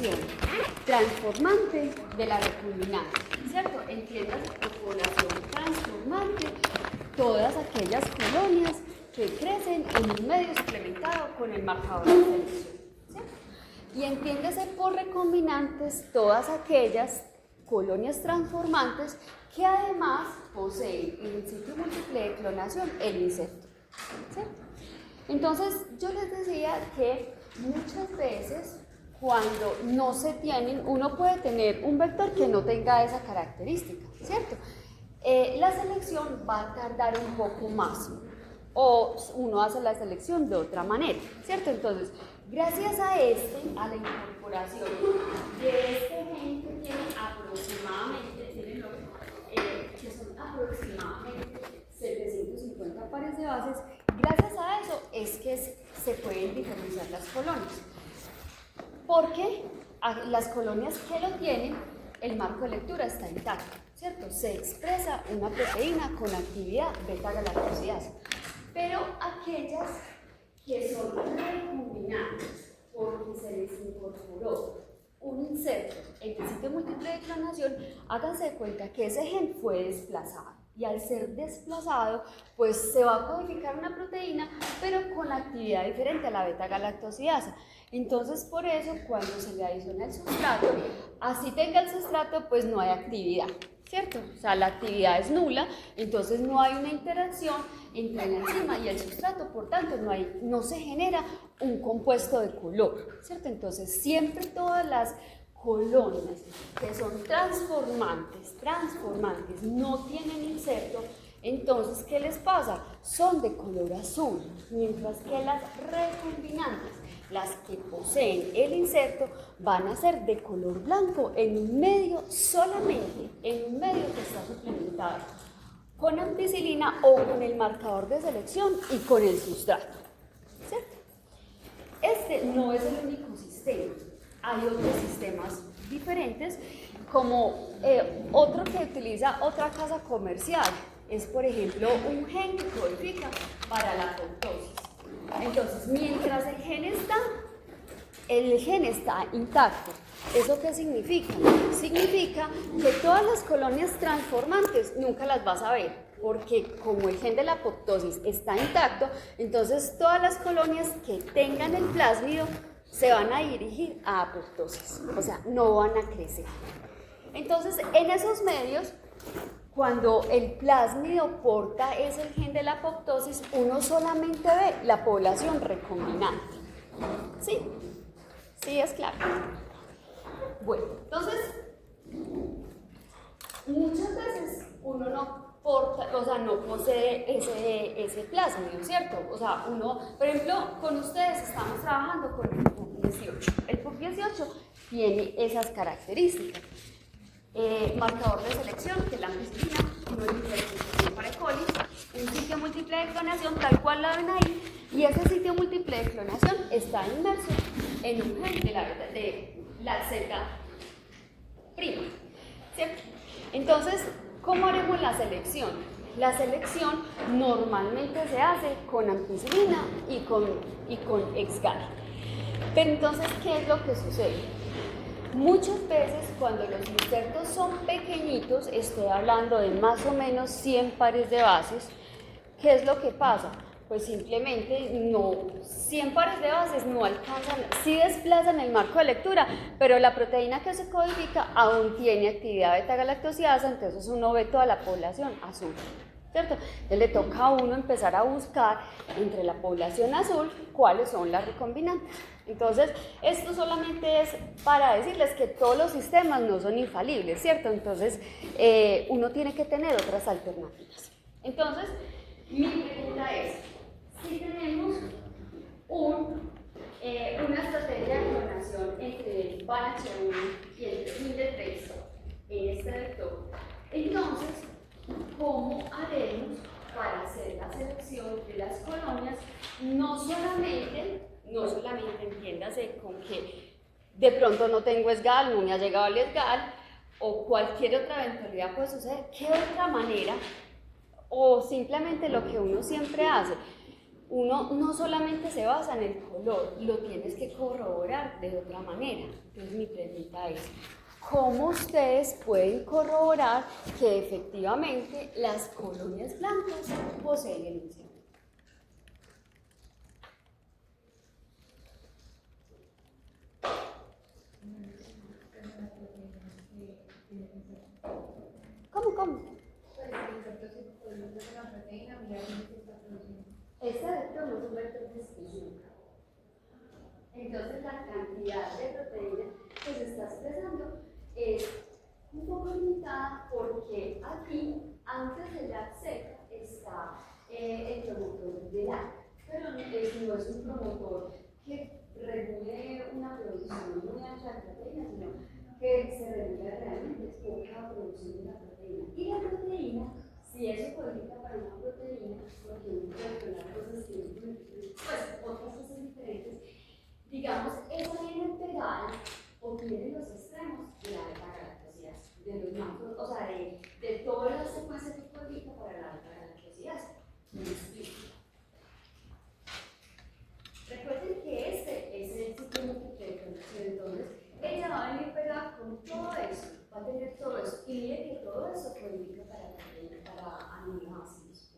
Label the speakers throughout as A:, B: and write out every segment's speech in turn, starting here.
A: población transformante de la recombinante, ¿cierto? Entiéndase por población transformante todas aquellas colonias que crecen en un medio suplementado con el marcador de selección, ¿cierto? Y entiéndase por recombinantes todas aquellas colonias transformantes que además poseen en el sitio múltiple de clonación el inserto, ¿cierto? Entonces yo les decía que muchas veces cuando no se tienen, uno puede tener un vector que no tenga esa característica, ¿cierto? La selección va a tardar un poco más o uno hace la selección de otra manera, ¿cierto? Entonces, gracias a la incorporación de este gen que tiene aproximadamente, que son aproximadamente 750 pares de bases, gracias a eso es que se pueden diferenciar las colonias. Porque a las colonias que lo tienen, el marco de lectura está intacto, ¿cierto? Se expresa una proteína con actividad beta-galactosidasa. Pero aquellas que son recombinantes porque se les incorporó un inserto en el sitio múltiple de clonación, háganse de cuenta que ese gen fue desplazado. Y al ser desplazado, pues se va a codificar una proteína, pero con actividad diferente a la beta-galactosidasa. Entonces, por eso, cuando se le adiciona el sustrato, así tenga el sustrato, pues no hay actividad, ¿cierto? O sea, la actividad es nula, entonces no hay una interacción entre la enzima y el sustrato, por tanto, no se genera un compuesto de color, ¿cierto? Entonces, siempre todas las colonias que son transformantes, no tienen inserto, entonces, ¿qué les pasa? Son de color azul, mientras que las recombinantes, las que poseen el inserto, van a ser de color blanco en un medio solamente, en un medio que está suplementado con ampicilina o con el marcador de selección y con el sustrato, ¿cierto? Este no es el único sistema. Hay otros sistemas diferentes, como otro que utiliza otra casa comercial, es por ejemplo un gen que codifica para la apoptosis. Entonces, mientras el gen está intacto, ¿eso qué significa? Significa que todas las colonias transformantes nunca las vas a ver, porque como el gen de la apoptosis está intacto, entonces todas las colonias que tengan el plásmido se van a dirigir a apoptosis, o sea, no van a crecer. Entonces, en esos medios, cuando el plásmido porta es el gen de la apoptosis, uno solamente ve la población recombinante. ¿Sí? Sí, es claro. Bueno, entonces, muchas veces uno no porta, o sea, no posee ese plásmido, ¿cierto? O sea, uno, por ejemplo, con ustedes estamos trabajando con el PUC18. El PUC18 tiene esas características. Marcador de selección, que es la ampicilina, no es diferenciación para E. coli, un sitio múltiple de clonación, tal cual la ven ahí, y ese sitio múltiple de clonación está inmerso en un gen de la Z', ¿cierto? Entonces, ¿cómo haremos la selección? La selección normalmente se hace con ampicilina y con exgal. Pero entonces, ¿qué es lo que sucede? Muchas veces cuando los insertos son pequeñitos, estoy hablando de más o menos 100 pares de bases, ¿qué es lo que pasa? Pues simplemente 100 pares de bases no alcanzan, sí desplazan el marco de lectura, pero la proteína que se codifica aún tiene actividad beta-galactosidasa, entonces uno ve toda la población azul, ¿cierto? Entonces le toca a uno empezar a buscar entre la población azul cuáles son las recombinantes. Entonces, esto solamente es para decirles que todos los sistemas no son infalibles, ¿cierto? Entonces, uno tiene que tener otras alternativas. Entonces, mi pregunta es, si tenemos una estrategia de clonación entre el BANH1 y el HindE3 en este vector, entonces, ¿cómo haremos para hacer la selección de las colonias? No solamente entiéndase con que de pronto no tengo esgal, no me ha llegado el esgal, o cualquier otra eventualidad puede suceder. ¿Qué otra manera? O simplemente lo que uno siempre hace. uno no solamente se basa en el color, lo tienes que corroborar de otra manera. Entonces mi pregunta es, ¿cómo ustedes pueden corroborar que efectivamente las colonias blancas poseen el insecto? ¿Cómo? Este vector no es un vector específico. Entonces la cantidad de proteína que se está expresando es un poco limitada porque aquí, antes del ACZ, está el promotor del ACT, pero no es un promotor que regule una producción muy alta de proteína, sino que se regula realmente poca producción de la proteína. Y la proteína, si eso codifica para una proteína, porque uno puede poner cosas que pues otras cosas diferentes, digamos, esa viene pegada o tiene los extremos de la alfa-galactosidasa, de los mantos, o sea, de todas las secuencias que codifica para la alfa-galactosidasa. Me explico. Recuerden que este es el ciclo múltiple de producción, entonces ella va a venir pegada con todo eso, va a tener todo eso, y mire que todo eso codifica para aminoácidos.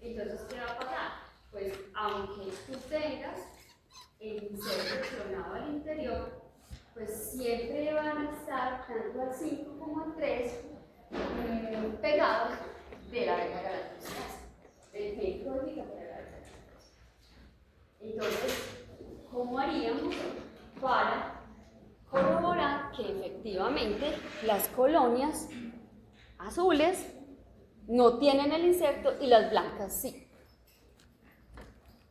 A: Entonces, ¿qué va a pasar? Pues, aunque tú tengas el insecto clonado al interior, pues siempre van a estar tanto al 5 como al 3 pegados de la alfa-galactosidasa, del que codifica para la alfa-galactosidasa. Entonces, ¿cómo haríamos para corroborar que efectivamente las colonias azules no tienen el insecto y las blancas sí?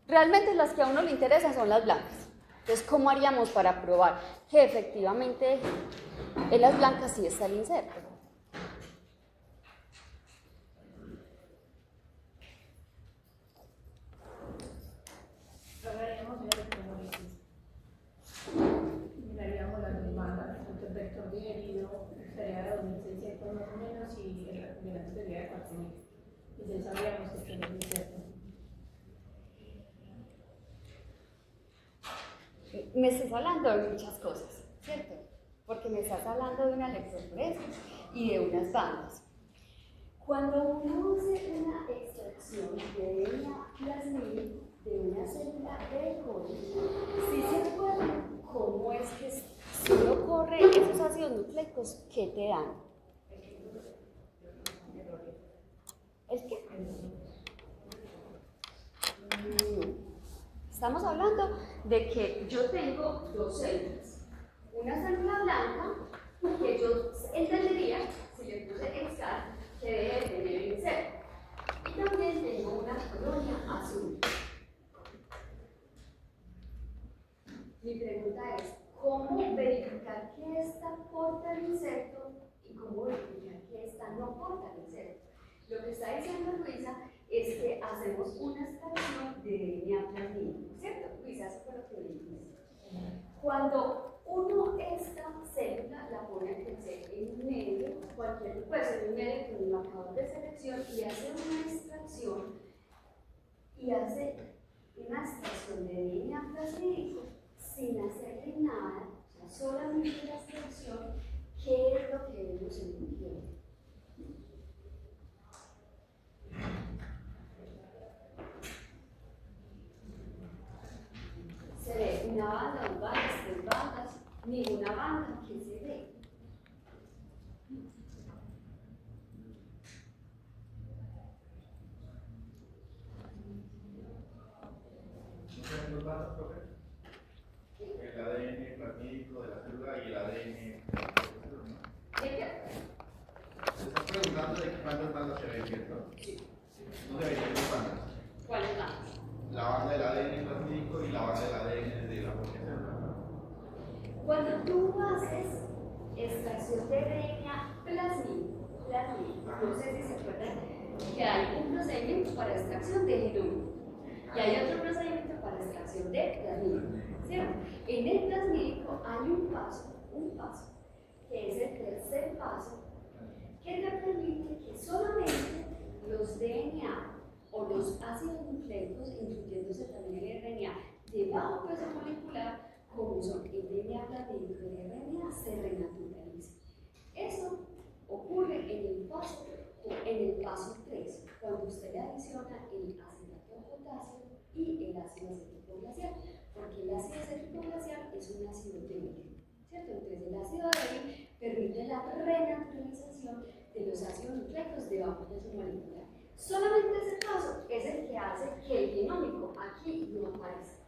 A: Realmente las que a uno le interesan son las blancas. Entonces, ¿cómo haríamos para probar que efectivamente en las blancas sí está el insecto?
B: Miraríamos las demandas, el vector digerido sería de 2.600 más o menos y el recombinante sería de 4.000. Y ya sabríamos que tiene el insecto.
A: Me estás hablando de muchas cosas, ¿cierto? Porque me estás hablando de una electroforesis y de unas bandas. Cuando uno hace una extracción de DNA plasmídico de una célula de coli, ¿sí se recuerdan cómo es que si uno corre esos ácidos nucleicos, qué te dan? ¿El qué? Estamos hablando de que yo tengo dos células. Una célula blanca, que yo entendería, si le puse excar, que debe tener el insecto. Y también tengo una colonia azul. Mi pregunta es, ¿cómo verificar que esta porta el insecto y cómo verificar que esta no porta el insecto? Lo que está diciendo Luisa es que hacemos una extracción de DNA plasmídico, ¿cierto? Luisa, eso fue lo que dijiste. Cuando uno esta célula la pone en medio, en un medio con un marcador de selección y hace una extracción de DNA plasmídico sin hacerle nada, o sea, solamente la extracción, ¿qué es lo que vemos en el video? Se ve una banda, dos bandas, tres bandas, ninguna banda que se ve.
C: ¿Los datos, profe? El ADN plasmídico de la célula y el ADN de la célula, ¿no?
A: ¿Qué?
C: Se está preguntando de cuántas bandas se ven, ¿cierto? Sí. No deberían ser bandas.
A: ¿Cuáles bandas?
C: La banda del ADN plasmídico y la banda del ADN de la propia célula.
A: Cuando tú haces extracción de DNA plasmídico, no sé si se acuerdan que hay un procedimiento para extracción de genoma y hay otro procedimiento para extracción de plasmídico, ¿cierto? En el plasmídico hay un paso, que es el tercer paso, que te permite que solamente los DNA o los ácidos nucleicos, incluyéndose también el RNA de bajo peso molecular, como son el DNA plasmídico y el RNA, se renaturaliza. Eso ocurre en el paso 3, cuando usted le adiciona el acetato de potasio y el ácido acético glacial, porque el ácido acético glacial es un ácido débil, ¿cierto? Entonces el ácido débil permite la renaturalización de los ácidos nucleicos de bajo peso molecular. Solamente ese paso es el que hace que el genómico aquí no aparezca.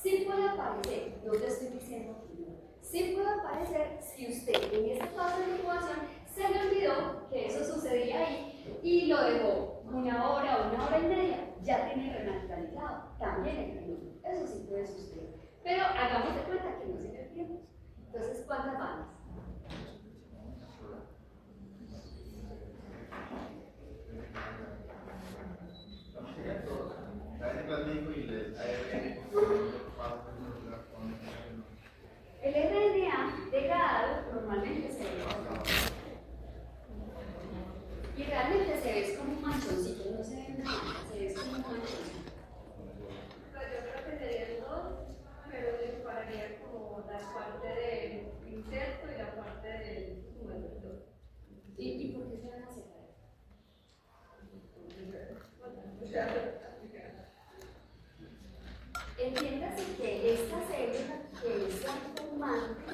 A: Sí puede aparecer, no te estoy diciendo que no, sí puede aparecer si usted en este paso de incubación se le olvidó que eso sucedía ahí y lo dejó una hora y media, ya tiene renaturalizado también el genoma. Eso sí puede suceder. Pero hagamos de cuenta que no se le olvidó. Entonces, ¿cuántas bandas? El RNA degradado normalmente se ve y realmente se ve como un manchoncito, no se ve nada, se ve como un manchoncito.
B: Pues yo creo que serían dos, pero le separaría como la parte del inserto y la parte del sujeto.
A: ¿Y por qué se van a separar? Entiéndase que esta célula que es transformante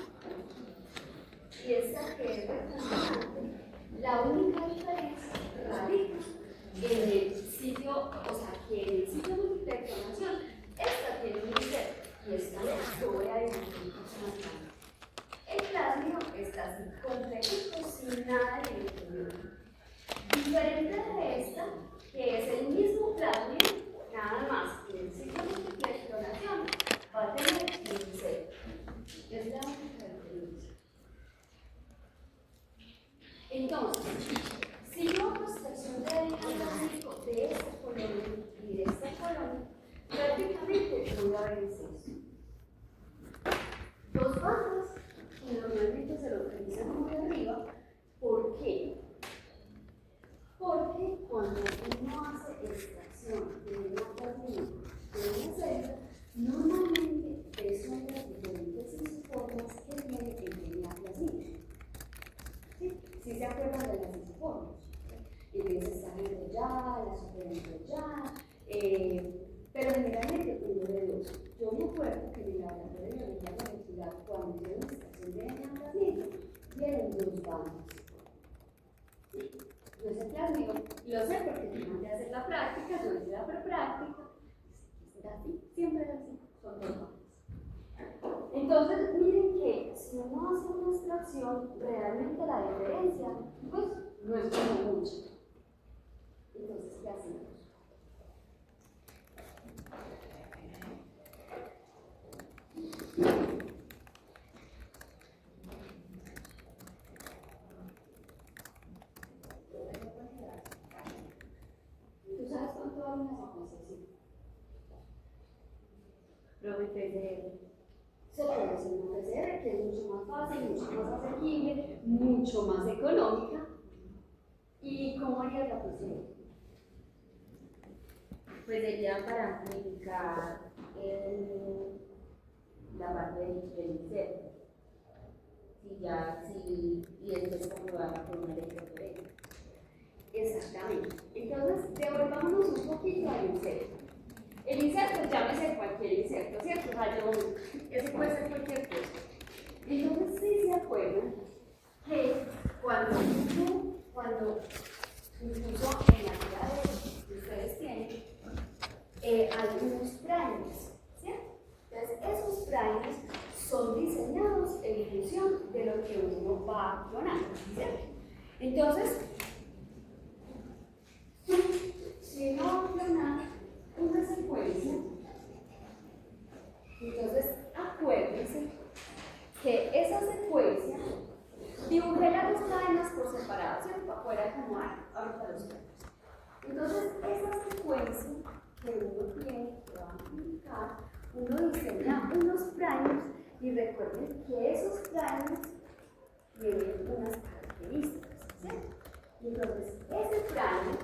A: y esta que es recombinante, la única diferencia radica en el sitio, o sea, que en el sitio de clonación, esta tiene un inserto y esta no. Yo voy a dibujar más grande. El plasmio está así, completito, sin nada de electronido. Diferente de esta, que es el mismo plasmio, nada más que el sitio de clonación va a tener un inserto. Es la única característica. Entonces, si yo hago extracción de ADN plasmático de esta colonia y de esta colonia, prácticamente no va a haber incesto. Dos bandas que normalmente se localizan muy arriba. ¿Por qué? Porque cuando uno hace extracción de ADN plasmático de una célula, normalmente son las diferentes isoformas que tiene el DNA plasmático. ¿Sí se acuerdan de las isoformas? Entonces están enrolladas, la superenrollada, pero generalmente uno de dos. Yo me acuerdo que en el laboratorio de biología molecular, cuando hicieron la extracción de DNA plasmático, dieron dos bandas. Yo sé plasmático, lo sé porque tengo que hacer la práctica, no hice la prepráctica, es así, siempre es así, son dos bandas. Entonces, miren que si uno hace una extracción, realmente la diferencia, pues, no es como mucho. Entonces, ¿qué hacemos? ¿Tú sabes cuánto vale una secuenciación? Se puede hacer una PCR que es mucho más fácil, mucho más asequible, mucho más económica. ¿Y cómo haría la PCR?
D: Pues sería para amplificar la parte del inserto. Y después comprobarla con una electroforesa.
A: Exactamente. Entonces, devolvámonos un poquito al inserto. El inserto, llámese cualquier inserto, ¿cierto? O sea, ese puede ser cualquier cosa. Entonces, sí se acuerdan que cuando incluso en la vida que ustedes tienen, hay unos primers, ¿cierto? Entonces, esos primers son diseñados en función de lo que uno va clonando, ¿cierto? Entonces, si uno va a clonar una secuencia, entonces acuérdense que esa secuencia, dibujé las dos cadenas por separado, ¿cierto? Para poder acomodar ahorita los campos. Entonces, esa secuencia que uno tiene, que va a amplificar, uno diseña unos primers y recuerden que esos primers tienen unas características, ¿cierto? Entonces, ese primer,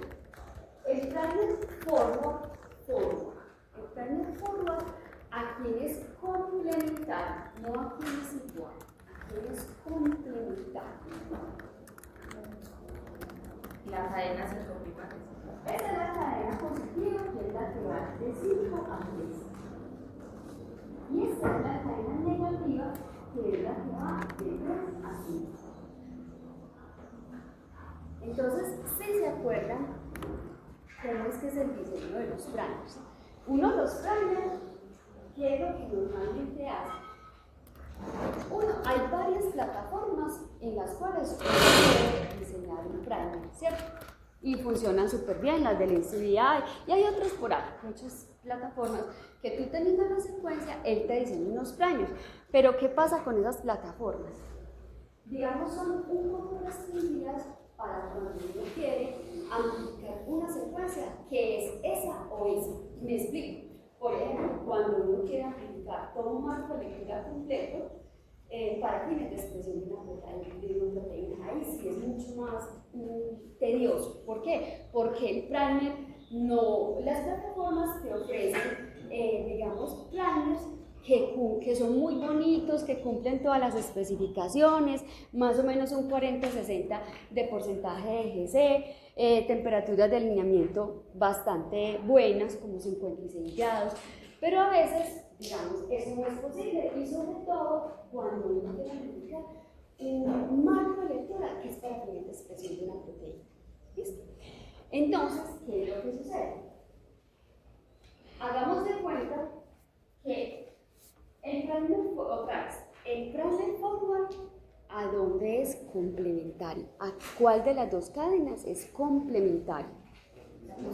A: el primer forward, forward. El primer forward a quien es complementario, no a quien es igual, a quien es complementario.
D: La cadena se confirma.
A: Esa es la cadena positiva, que es la que va de 5 a 3. Y esta es la cadena negativa, que es la que va de 3 a 5. Entonces, si se acuerdan, cómo es que es el diseño de los primers. Uno los primers, ¿qué es lo que normalmente hace? Uno, hay varias plataformas en las cuales uno puede diseñar un primer, ¿cierto? Y funcionan súper bien, las del NCBI, y hay otras por ahí, muchas plataformas que tú teniendo la secuencia, él te diseña unos primers. Pero ¿qué pasa con esas plataformas? Digamos, son un poco restringidas para cuando uno quiere aplicar una secuencia que es esa o esa. Me explico. Por ejemplo, cuando uno quiere aplicar todo un marco de lectura completo para fines de expresión de una proteína, ahí sí es mucho más tedioso. ¿Por qué? Porque el primer no, las plataformas te ofrecen, digamos, primers que son muy bonitos, que cumplen todas las especificaciones, más o menos un 40-60% de porcentaje de GC, temperaturas de alineamiento bastante buenas, como 56 grados, pero a veces, digamos, eso no es posible, y sobre todo cuando uno quiere aplicar un marco de lectura que es para fines de expresión de una proteína. ¿Listo? Entonces, ¿qué es lo que sucede? Hagamos de cuenta que el primer forward, ¿a dónde es complementario? ¿A cuál de las dos cadenas es complementario? No.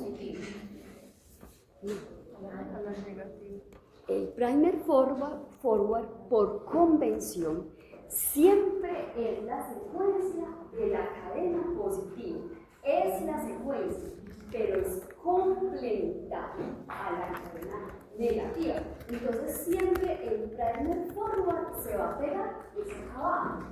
A: El primer forward por convención siempre es la secuencia de la cadena positiva. Es la secuencia, pero es complementaria a la cadena negativa. Entonces siempre el primer forward se va a pegar y se abajo.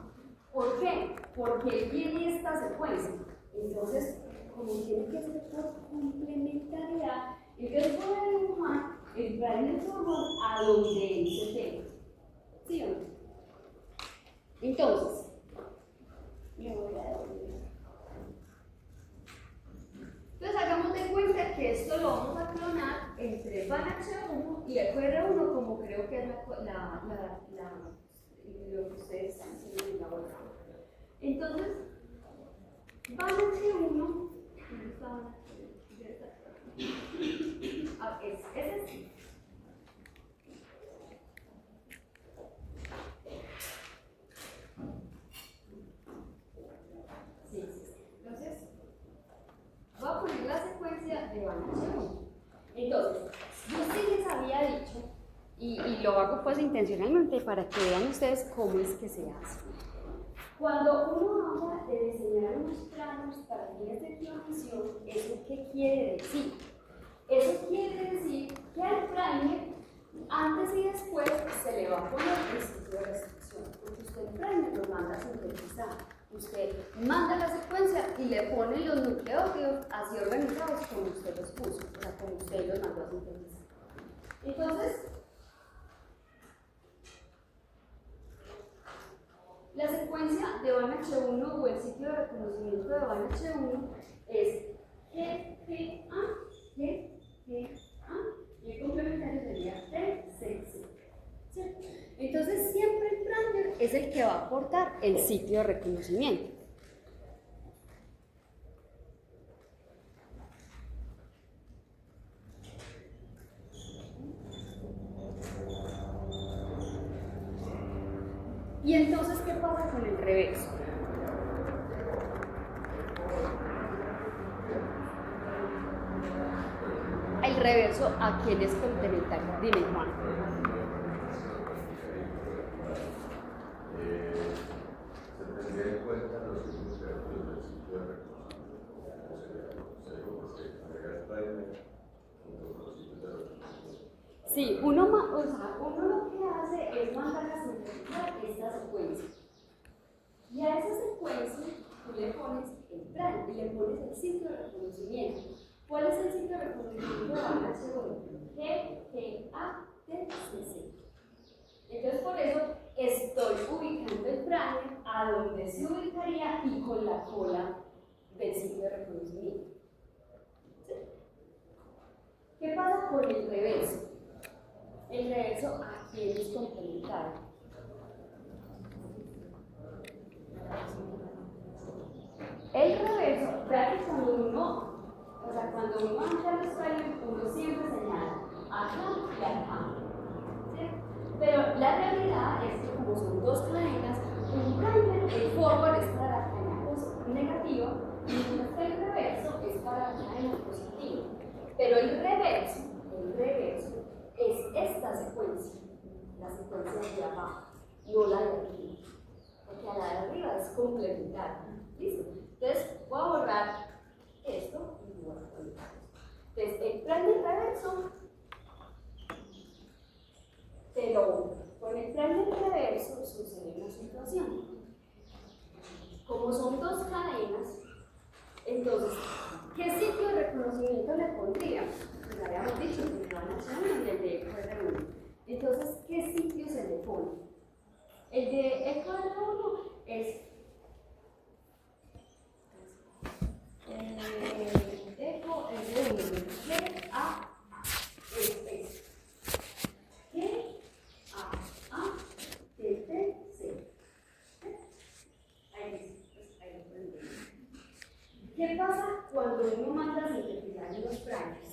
A: ¿Por qué? Porque tiene esta secuencia. Entonces, como tiene que ser por complementariedad, entonces voy a dibujar el primer forward a donde él se pega. ¿Sí o no? Entonces, me voy a devolver. Entonces hagamos de cuenta que esto lo vamos a clonar entre VanH1 y EQR1, como creo que es lo que ustedes están haciendo en la bolsa. Entonces, VanH1, ¿dónde está VanH1? Es así. Entonces, voy a poner la secuencia de VanH1. Entonces, yo sí les había dicho, y lo hago pues intencionalmente para que vean ustedes cómo es que se hace. Cuando uno habla de diseñar unos planos para fines de clonación, ¿eso qué quiere decir? Eso quiere decir que al primer, antes y después, se le va a poner el sitio de restricción, porque usted el primer lo manda a sintetizar. Usted manda la secuencia y le pone los nucleótidos así organizados como usted los puso, o sea, como usted los mandó a sintetizar. Entonces, la secuencia de VanH1 o el sitio de reconocimiento de VanH1 es GGA, y el complementario sería TCC. ¿Cierto? Entonces siempre el primer es el que va a aportar el sitio de reconocimiento. Y entonces, ¿qué pasa con el reverso? El reverso, ¿a quién es complementario? Dime, Juan.
E: Se tendría en cuenta los signos creativos del sitio de reconocimiento.
A: Sí, uno lo que hace es mandar a sintetizar esta secuencia. Y a esa secuencia tú le pones el plan y le pones el sitio de reconocimiento. ¿Cuál es el sitio de reconocimiento de AHV? GGATCC. Entonces, por eso estoy ubicando el primer a donde se ubicaría y con la cola del sitio de reconocimiento. ¿Sí? ¿Qué pasa con el reverso? El reverso aquí es complementario. El reverso, vean que cuando uno entra al usuario, uno siempre señala acá y acá. ¿Sí? Pero la realidad es que como son dos cadenas, un primer, el forward es para la cadena negativa y el reverso es para la cadena positiva. Pero el reverso es esta secuencia, la secuencia de abajo, no la de arriba, porque a la de arriba es complementaria. ¿Listo? Entonces voy a borrar esto y voy a poner esto. Entonces el plan del reverso te lo borro. Con el plan del reverso sucede una situación. Como son dos cadenas, entonces, ¿qué sitio de reconocimiento le pondría? Pues habíamos dicho que el plan H1 y el de eco R1. Entonces, ¿qué sitio se le pone? El de eco R1 es eco R1, G A es G A T T C. Ahí lo pueden ver. ¿Qué pasa cuando uno manda a sintetizar en los primers?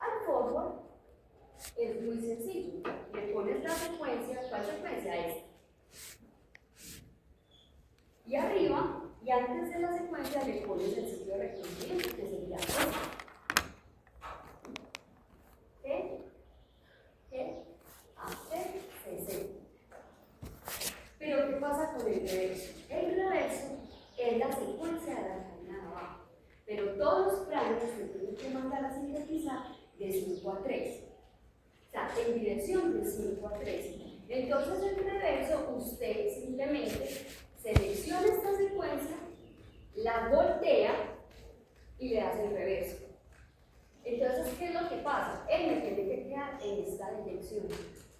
A: Al forward es muy sencillo. Le pones la secuencia, ¿cuál secuencia es? Y arriba, y antes de la secuencia, le pones el sitio de reconocimiento, que sería esto. G, A, C, C, C. Pero, ¿qué pasa con el reverso? El reverso es la secuencia de la cadena de abajo. Pero todos los planes se tienen que mandar a sintetizar de 5 a 3. O sea, en dirección de 5 a 3. Entonces, el reverso, usted simplemente selecciona esta secuencia, la voltea y le hace el reverso. Entonces, ¿qué es lo que pasa? Él me tiene que quedar en esta dirección.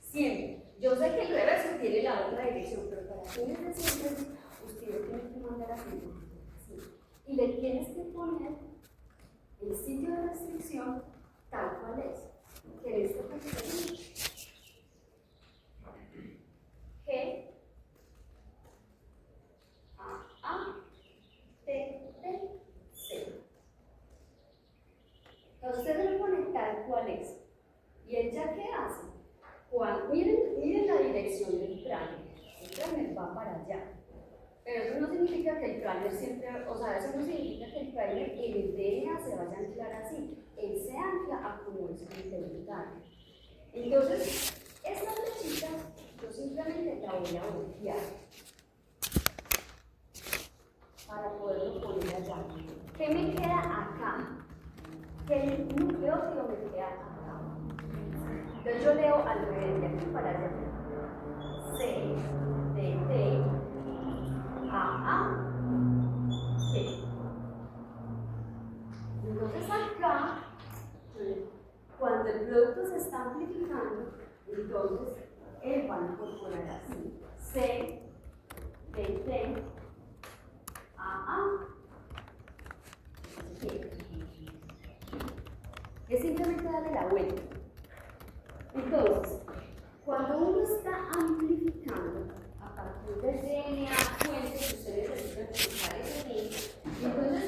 A: Siempre. Yo sé que el reverso tiene la otra dirección, pero para fines de síntesis, usted lo tiene que mandar así. Y le tienes que poner el sitio de restricción tal cual es. Que en este caso es G A T T C. Entonces usted le pone tal cual es. ¿Y él ya qué hace? Miren la dirección del primer. El primer va para allá. Pero eso no significa que el primer siempre, o sea, eso no significa que el primer en el DNA se vaya a anclar así. Él se ancla a como es complementario. Entonces, esta flechita yo simplemente la voy a voltear para poderlo poner allá. ¿Qué me queda acá? Que el nucleótido me queda acá. Entonces yo leo al revés, de aquí para allá. C, D, T, A, T. Entonces acá, cuando el producto se está amplificando, entonces él va a incorporar así. C, D, T, A, T. Es simplemente darle la vuelta. Entonces, cuando uno está amplificando a partir del DNA, fuente que ustedes necesitan utilizar ese link, entonces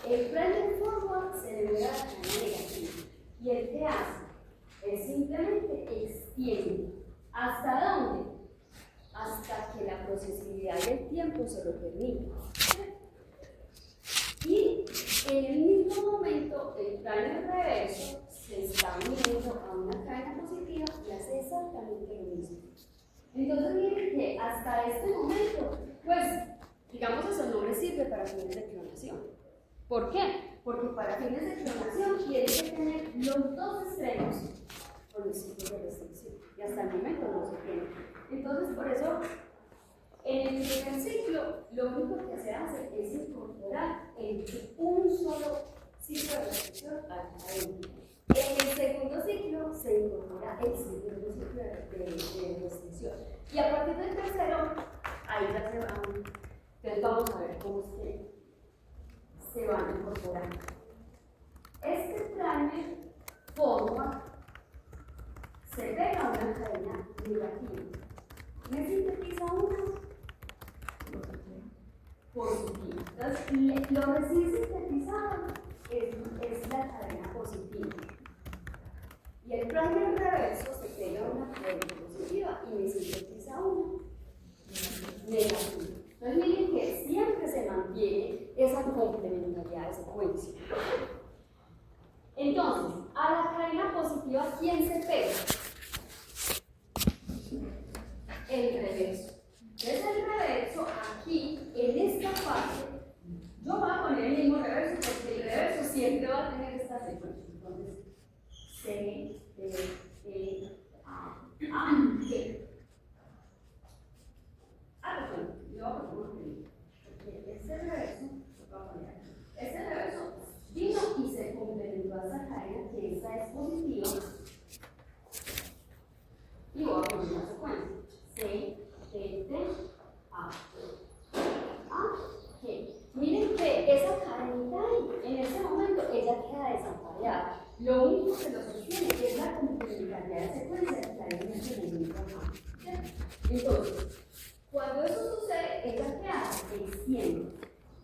A: el primary forward se debe a la cadena negativa. ¿Y el que hace? Es simplemente extiende. ¿Hasta dónde? Hasta que la procesibilidad del tiempo se lo permita. Y en el mismo momento, el primer reverso se está uniendo a una cadena positiva y hace exactamente lo mismo. Entonces, miren que hasta este momento, pues, digamos, eso no le sirve para fines de clonación. ¿Por qué? Porque para fines de clonación tiene que tener los dos extremos con el sitio de restricción. Y hasta el momento no se tiene. Entonces, por eso, en el primer ciclo, lo único que se hace es incorporar un solo ciclo de restricción a la cadena. En el segundo ciclo se incorpora el segundo ciclo de restricción. Y a partir del tercero, ahí ya se van. Entonces vamos a ver cómo es que se van incorporando. Este primer forma, se pega a una cadena negativa. Me sintetiza una positiva. Entonces, lo recién sintetizado es la cadena positiva. Y el primer reverso se pega a una cadena positiva y me sintetiza una negativa. Entonces, miren que siempre se mantiene esa complementariedad de secuencia. Entonces, a la cadena positiva, ¿quién se pega? El reverso. Entonces, el reverso, aquí, en esta parte, yo voy a poner el mismo reverso porque el reverso siempre va a tener esta secuencia. Entonces, C, D, E, A, G. Bueno, yo voy a poner un porque este reverso, lo voy a poner aquí. Este reverso vino y se complementó a esa cadena, que esta es positiva. Y voy a poner la secuencia. C, D, A, G. Miren que esa cadenita ahí, en ese momento, ella queda desapareada. Lo único que lo sostiene es la complementariedad de secuencia que hay en ese momento acá. Entonces, cuando eso sucede, ella ¿qué hace? Extiende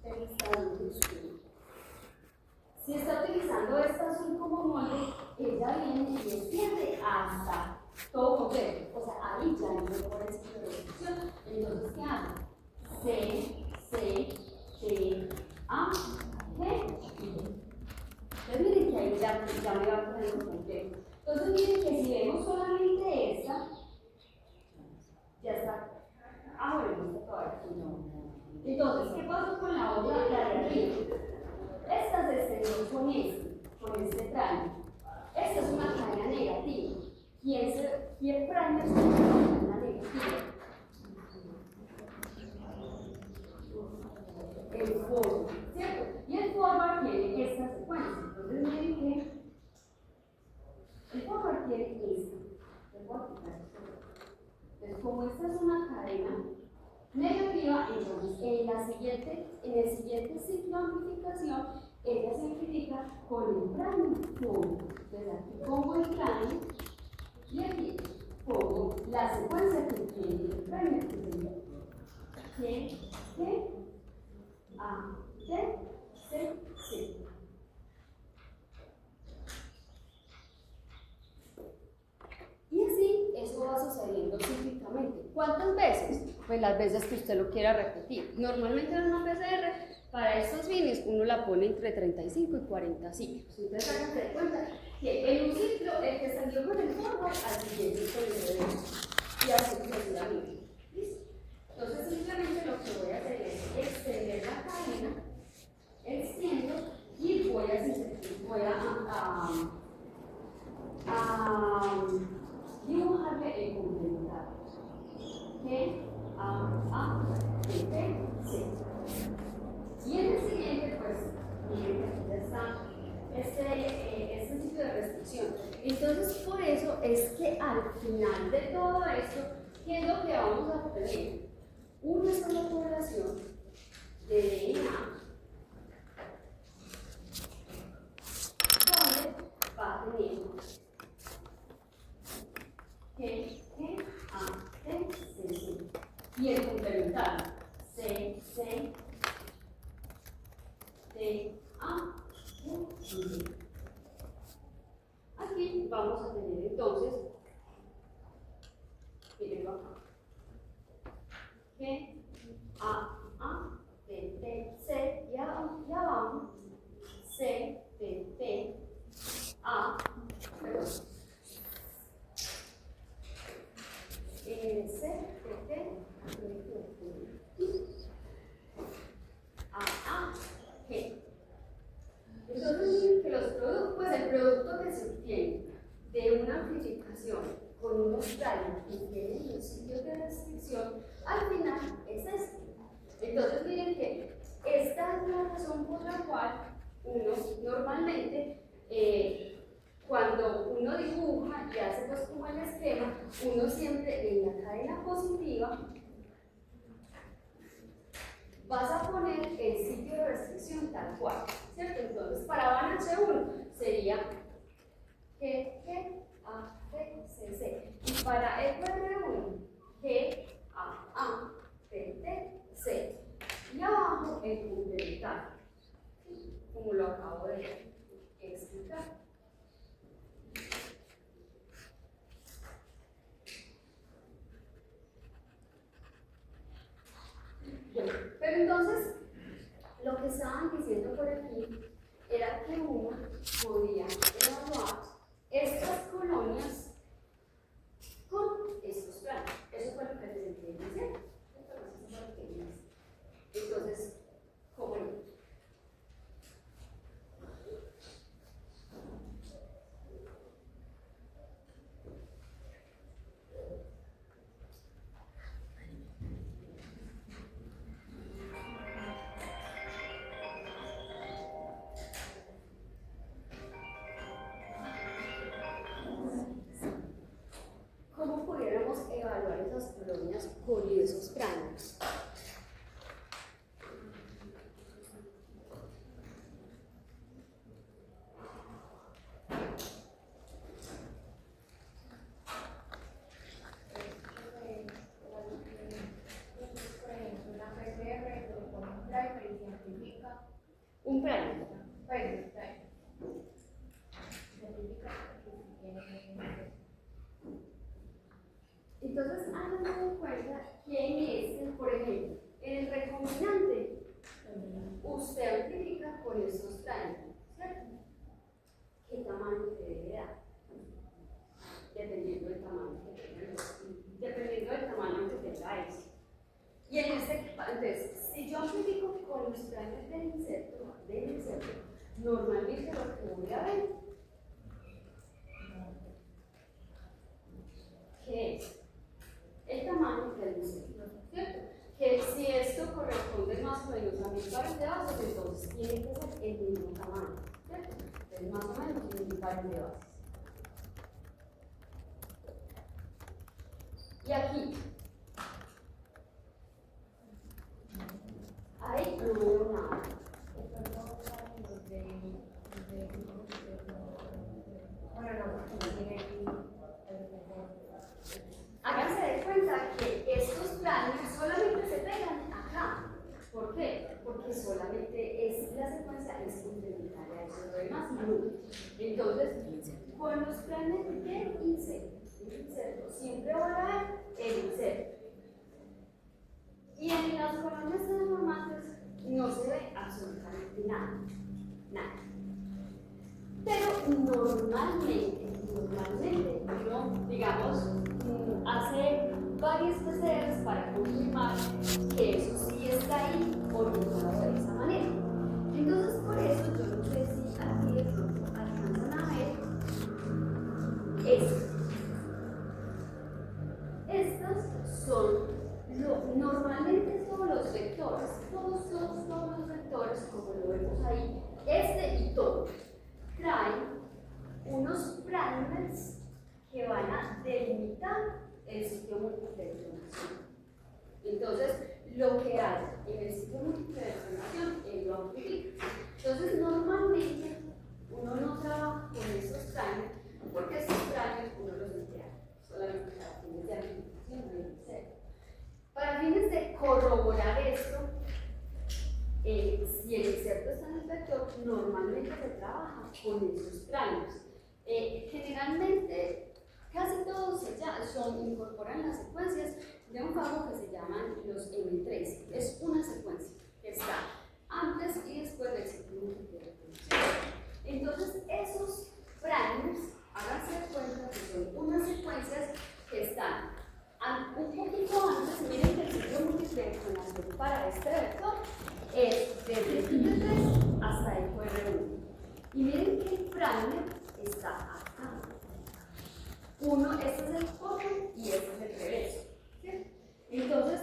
A: el estado de oscuro. Si está utilizando esta azul como molde, ella viene y extiende hasta todo completo. O sea, ahí ya no se pone esa restricción. Entonces, ¿qué hace? C, D, A, G y D. Entonces, miren que ahí ya me va poniendo completo. Entonces, miren que si vemos solamente esta, ya está. Bueno, no está todavía. Entonces, ¿qué pasó con la otra? La de arriba. Esta se extendió con este tramo. Esta es una cadena negativa. Y el tramo es una cadena negativa. El forward, ¿cierto? Y el forward tiene esta secuencia. Entonces, miren que el forward tiene esta. Entonces, como esta es una cadena negativa, entonces en el siguiente ciclo de amplificación, ella se amplifica con el prime forward. Entonces, aquí pongo el prime y aquí pongo la secuencia que tiene el prime, que sería G, A, D, C, C. Y así eso va sucediendo cíclicamente. ¿Cuántas veces? Pues las veces que usted lo quiera repetir. Normalmente en una PCR, para estos fines, uno la pone entre 35 y 40 ciclos. Entonces háganse de cuenta que en un ciclo, el que salió con el forward, al siguiente con el reverso. Y así sucesivamente. ¿Listo? Entonces simplemente lo que voy a hacer es extender la cadena, extiendo y voy a dibujarle el complementario. G, A, D, P, C. Y en el siguiente, pues, miren que aquí ya está este ciclo de restricción. Entonces, por eso es que al final de todo esto, ¿qué es lo que vamos a obtener? Una sola población de DNA donde va a tener G, A, T, C, C. Y el complementario C, D, A, U, D. Aquí vamos a tener entonces, mírenlo acá, G, A, D, T, C, y abajo, C, D, T, A, perdón. C, T, T, A, G. Entonces, miren que los productos, pues el producto que se obtiene de una amplificación con unos drivers que tienen los sitios de restricción, al final es este. Entonces, miren que esta es la razón por la cual uno normalmente, cuando uno dibuja y hace pues como el esquema, uno siempre en la cadena positiva vas a poner el sitio de restricción tal cual, ¿cierto? Entonces para van H1 sería G, A, B, C, C. Y para EQR1, G, A, T, T, C. Y abajo el complementario, como lo acabo de explicar. Bueno, pero entonces, lo que estaban diciendo por aquí era que uno podía evaluar estas colonias con estos planos. Eso fue lo que les enseñé ayer. Entonces, ¿cómo no? ¿Cómo pudiéramos evaluar esas colonias con esos planos? Un plano. Entonces, hagan en cuenta que en este, por ejemplo, en el recombinante, usted amplifica con estos planos, ¿cierto? ¿Qué tamaño te debe dar? Dependiendo del tamaño que tenga, dependiendo del tamaño que tenga eso. Y en este, entonces, si yo amplifico con los planos del inserto, normalmente lo que voy a ver, ¿qué es? El tamaño del inserto, ¿cierto? Que si esto corresponde más o menos a 1000 pares de bases, entonces tiene que ser el mismo tamaño, ¿cierto? Entonces, más o menos 1000 pares de bases. Y aquí, ahí no veo nada. Háganse de cuenta que estos planos solamente se pegan acá. ¿Por qué? Porque solamente es la secuencia es complementaria a eso, lo demás no. Entonces, con los planes del inserto, siempre va a dar el inserto. Y en las colonias transformantes no se ve absolutamente nada. Nada. Pero normalmente uno, digamos, hace varias PCRs para confirmar que eso sí está ahí orientado de esa manera. Entonces, por eso yo no sé si aquí de pronto alcanzan a ver esto. Estos son normalmente todos los vectores, todos los vectores, como lo vemos ahí, este y todo, traen unos primers que van a delimitar el sitio múltiple de detonación. Entonces, lo que hay en el sitio múltiple de detonación, él lo amplifica. Entonces, normalmente uno no trabaja con estos primers porque estos primers uno los emplea solamente para fines de amplificación del inserto. Para fines de corroborar esto, si el inserto está en el vector, normalmente se trabaja con esos planos. Generalmente, casi todos incorporan las secuencias de un fajo que se llaman los M3. Es una secuencia que está antes y después del ciclo múltiple de detonación. Entonces, esos primers, háganse de cuenta que son unas secuencias que están un poquito antes. Miren que el ciclo múltiple de detonación para este vector es desde el T3 hasta el QR1. Y miren que el primer está acá. Este es el foco y este es el reverso. ¿Sí? Entonces,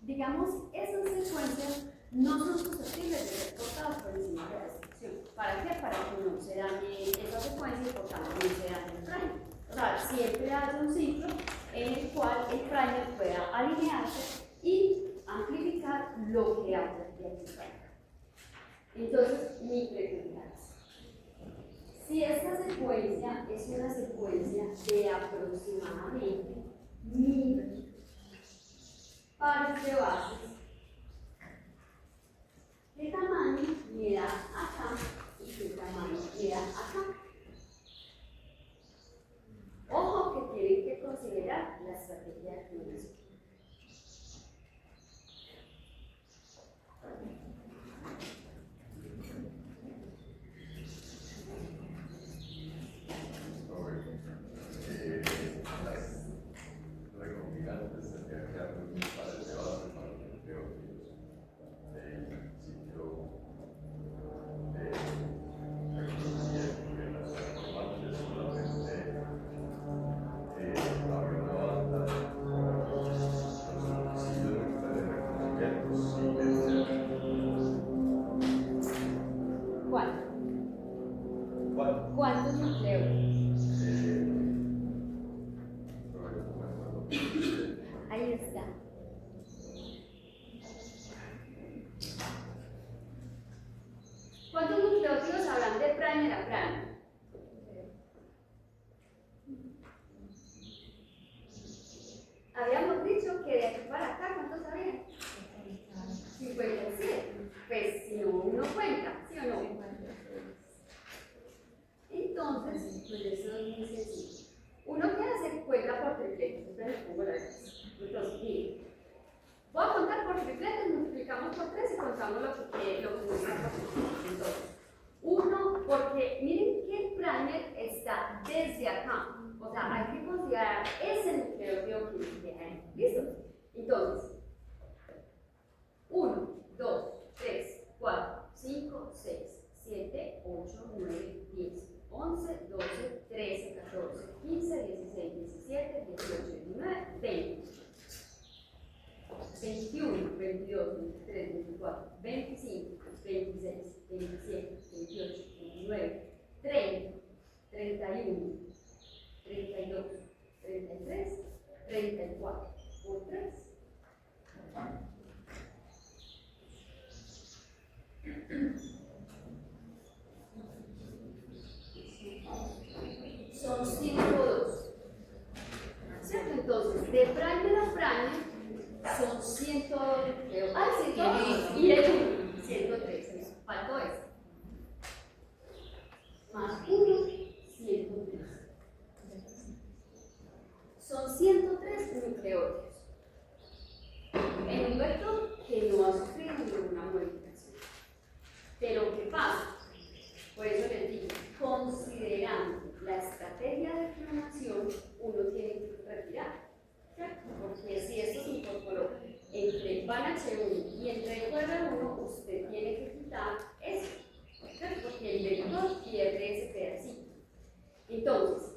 A: digamos, esas secuencias no son susceptibles de ser cortadas por encima de la restricción. haya un ciclo en el cual el primer pueda alinearse y amplificar lo que haya de aquí para acá. Entonces, mi pregunta es, si esta secuencia es una secuencia de aproximadamente 1000 pares de bases, ¿qué tamaño me da acá y qué tamaño me da acá? Ojo que tienen que considerar la estrategia de clonación.
E: Recombinantes tendrían que haber 1000 pares de bases para los nucleótidos. El sitio de reconocimiento de las transformantes solamente abre una banda con los suficientes de reconocimiento sin
A: ¿Cuánto?
E: ¿Cuánto?
A: ¿Cuántos nucleótidos? Ahí está. ¿Cuántos nucleótidos habrán de primer a primer? Habíamos dicho que de aquí para acá, ¿cuántos había? 57. Pues si no, uno cuenta, ¿sí o no? Entonces, pues eso es muy sencillo. Uno que hace cuenta por tripletes, siempre le pongo la vez. Entonces, miren, voy a contar por tripletes, multiplicamos por 3 y contamos lo que nos está pasando. Entonces, 1, porque miren que el primer está desde acá. O sea, hay que considerar ese nucleótido que queda ahí. ¿Listo? Entonces, 1, 2, 3, 4, 5, 6, 7, 8, 9, 10, 11, 12, 13, 14, 15, 16, 17, 18, 19, 20, 21, 22, 23, 24, 25, 26, 27, 28, 29, 30, 31, 32, 33, 34, por 3. Son 102. ¿Cierto? Entonces, de primer a primer son 102 nucleótidos. Ah, 102. Y el 1, 103. Faltó este. Más 1, 103. Son 103 nucleótidos. En un vector que no ha sufrido ninguna modificación. Pero, ¿qué pasa? Por eso les digo, considerando la estrategia de clonación, uno tiene que retirar, ¿cierto? Porque si esto se incorporó entre el pan H1 y entre el QR1, usted tiene que quitar eso, ¿cierto? Porque el vector pierde ese pedacito. Entonces,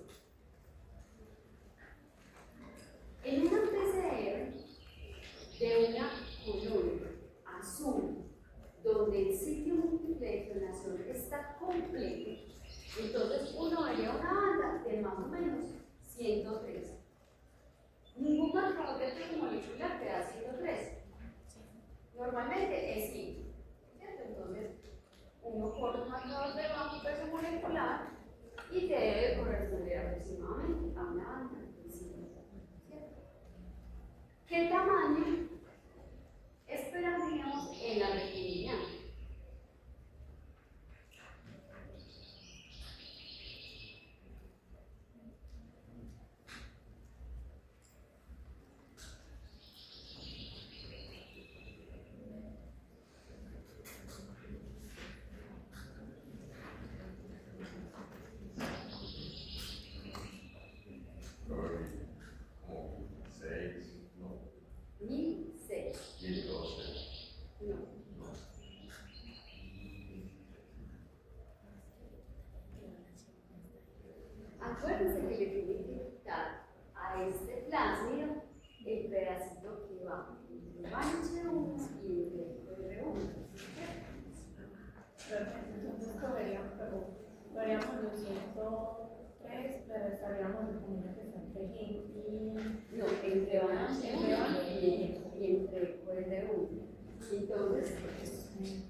A: en una PCR de una colonia azul, donde el sitio múltiple de clonación está completo, entonces uno vería una banda de más o menos 103. Ningún marcador de peso molecular te da 103. Normalmente es 5. ¿Cierto? Entonces, uno corre un marcador de bajo peso molecular y te debe corresponder aproximadamente a una banda de 103. ¿Cierto? ¿Qué tamaño esperaríamos en la recombinancia?
E: Como 6, no.
A: 1006.
E: 1012.
A: No.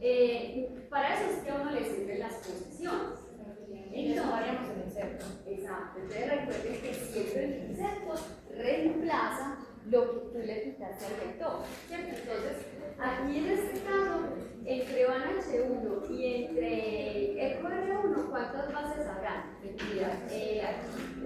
A: Entonces, para eso es que a uno le sirven las posiciones.
B: Entonces, variamos el inserto.
A: Exacto. Entonces recuerden que siempre el inserto reemplaza lo que tú le quitaste al vector, ¿cierto? Entonces, aquí en este caso, entre van H1 y entre eco R1, ¿cuántas bases habrán? Mentira.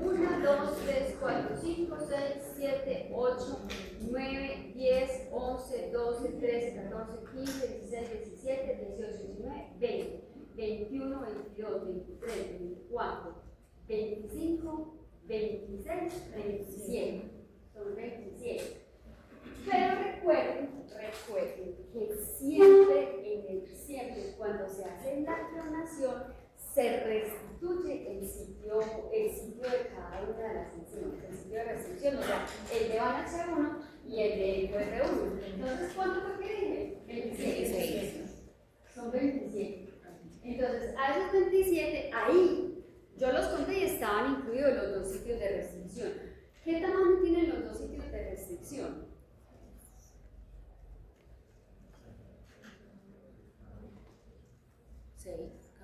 A: 1, 2, 3, 4, 5, 6, 7, 8, 9, 10, 11, 12, 13, 14, 15, 16, 17, 18, 19, 20, 21, 22, 23, 24, 25, 26, 27. Son 27. Pero recuerden que siempre cuando se hace la clonación, se restituye el sitio de cada una de las enzimas, el sitio de restricción, o sea, el de Van H1 y el de R1. Entonces, ¿cuánto fue que dije? 27. Son 27. Entonces, a esos 27, ahí, yo los conté y estaban incluidos los dos sitios de restricción. ¿Qué tamaño tienen los dos sitios de restricción?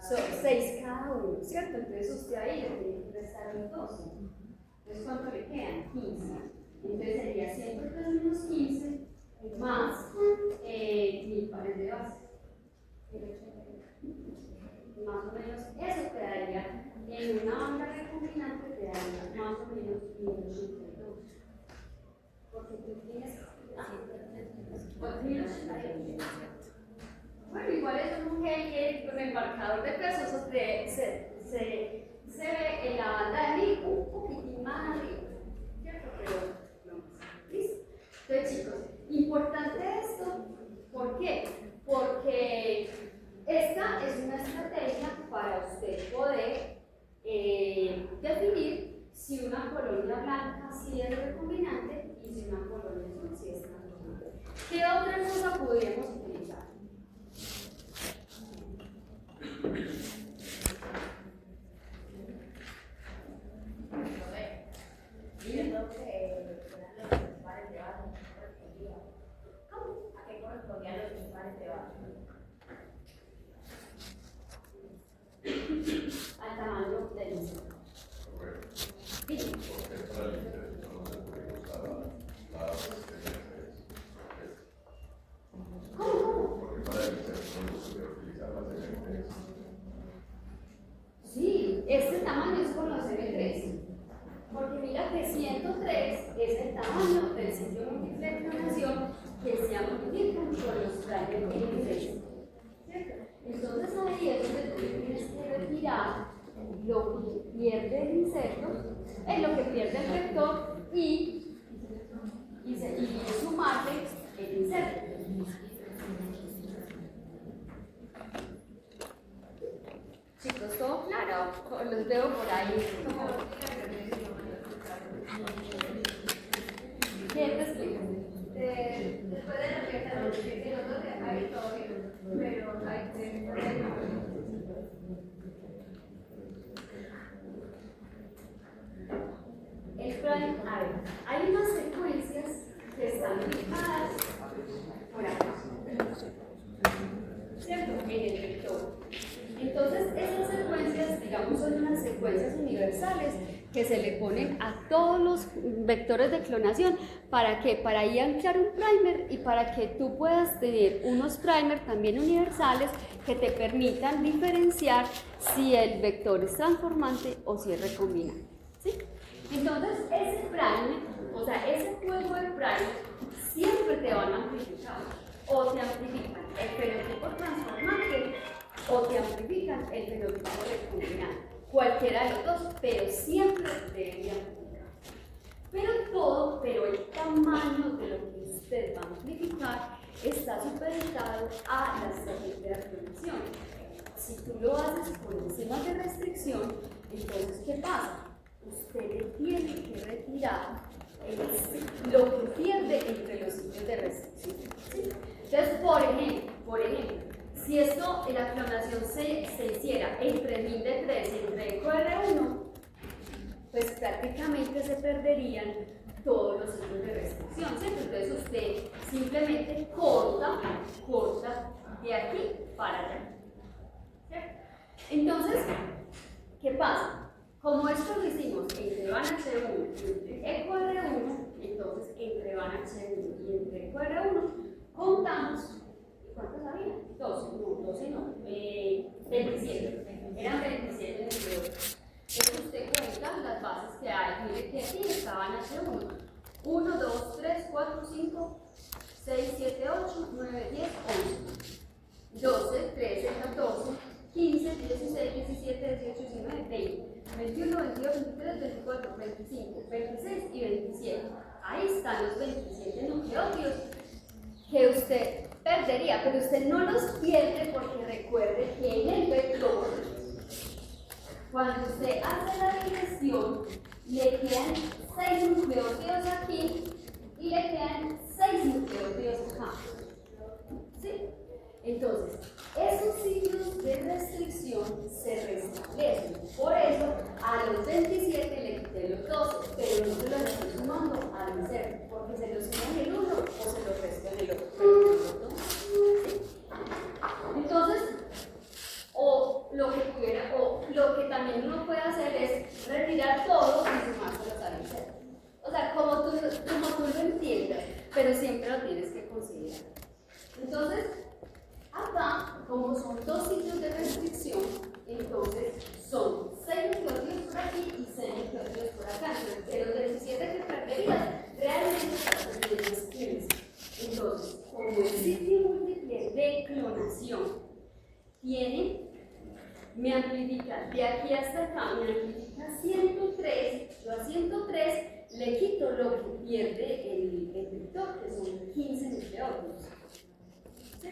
A: Son 6 cada uno, ¿cierto? Entonces usted ahí le tiene que restar los 12. Entonces, ¿cuánto le quedan? 15. Entonces sería 103 menos 15 más 1000 pares de base. Más o menos eso quedaría en una banda recombinante, te daría más o menos 1082. Porque tú tienes 1082. Bueno, igual es un gel con el marcador de peso, eso se ve en la banda de mí un poquitín más arriba, ¿cierto? Pero no más. ¿Listo? Entonces, chicos, importante esto, ¿por qué? Porque esta es una estrategia para usted poder definir si una colonia blanca sí es recombinante y si una colonia azul sí es transformante. ¿Qué otra cosa podríamos utilizar?
D: ¿A qué correspondían los principales de base?
A: Al tamaño del inserto.
E: Porque para el inserto no se puede usar la
A: ¿Cómo?
E: Porque para el inserto no se puede utilizar las M3.
A: Sí, este tamaño es con los M3. Porque mira que 103 es el tamaño del sitio múltiple de clonación que se multiplican con los primers M3. ¿Cierto? Entonces ahí es donde tú tienes que retirar lo que pierde el inserto, es lo que pierde el vector y sumarle el inserto. Chicos, ¿todo claro? Los veo por ahí. ¿Quién te explica?
B: Después de la fiesta, el otro día hay todo bien, pero hay que
A: El prime, a ver, hay unas secuencias que están fijadas por acá, ¿cierto? En el vector. Entonces, esas secuencias, digamos, son unas secuencias universales que se le ponen a todos los vectores de clonación. ¿Para qué? Para ahí anclar un primer y para que tú puedas tener unos primers también universales que te permitan diferenciar si el vector es transformante o si es recombinante. ¿Sí? Entonces, ese primer, o sea, ese juego de primer, siempre te van a amplificar. O te amplifican el fenotipo transformante o te amplifican el fenotipo recombinante. Cualquiera de los dos, pero siempre deben de amplificar. Pero el tamaño de lo que usted va a amplificar está supeditado a la estrategia de clonación. Si tú lo haces por encima de restricción, entonces, ¿qué pasa? Usted le tiene que retirar lo que pierde entre los sitios de restricción. ¿Sí? Entonces, por ejemplo, si esto en la clonación se hiciera entre 1000D3 y entre EcoR1, pues prácticamente se perderían todos los ciclos de restricción, ¿cierto? Entonces usted simplemente corta de aquí para allá, ¿cierto? Entonces, ¿qué pasa? Como esto lo hicimos entre van H1 y entre eco R1, entonces entre van H1 y entre eco R1 contamos. ¿Cuántos había? 12, no, 12 no, 27. Eran 27 núcleos. Entonces usted cuenta las bases que hay. Mire que aquí estaban H1. 1, 2, 3, 4, 5, 6, 7, 8, 9, 10, 11. 12, 13, 14, 15, 16, 17, 18, 19, 20. 21, 22, 23, 24, 25, 26 y 27. Ahí están los 27 nucleótidos que usted perdería, pero usted no los pierde porque recuerde que en el vector, cuando usted hace la digestión, le quedan 6 nucleótidos aquí y le quedan 6 nucleótidos acá. ¿Sí? Entonces, esos ciclos de restricción se restablecen. Por eso, a los 27 le quité los 12, pero no se los estoy sumando al 0, porque se los sumo en el 1 o se los resto en el otro. ¿Sí? Entonces, o lo que también uno puede hacer es retirar todo y sumárselos al 0. O sea, como tú lo entiendas, pero siempre lo tienes que considerar. Entonces, acá, como son 2 ciclos de restricción, entonces son 6 nucleótidos por aquí y 6 nucleótidos por acá. Entonces, de los 17 que perderías, realmente tienes 15. Entonces, como el sitio múltiple de clonación me amplifica de aquí hasta acá, me amplifica 103, yo a 103 le quito lo que pierde el vector, que son 15 nucleótidos. ¿Sí?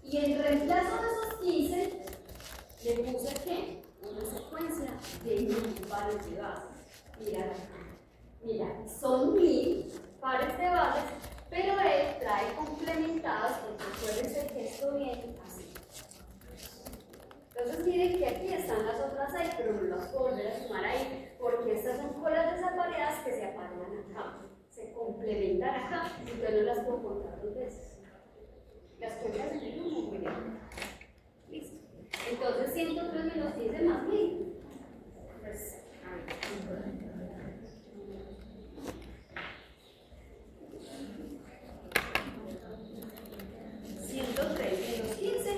A: Y en reemplazo de esos 15, le puse ¿qué? Una secuencia de 1000 pares de bases. Mira, son 1000 pares de bases, pero él trae complementados, porque acuérdense que esto viene así. Entonces miren que aquí están las otras 6, pero no las puedo volver a sumar ahí, porque estas son colas desapareadas que se aparean acá, se complementan acá, entonces no las puedo contar 2 veces. Las cuentas en el 1, muy bien. Listo. Entonces 103 me los dice más 1000. Pues, a ver. 103 menos 15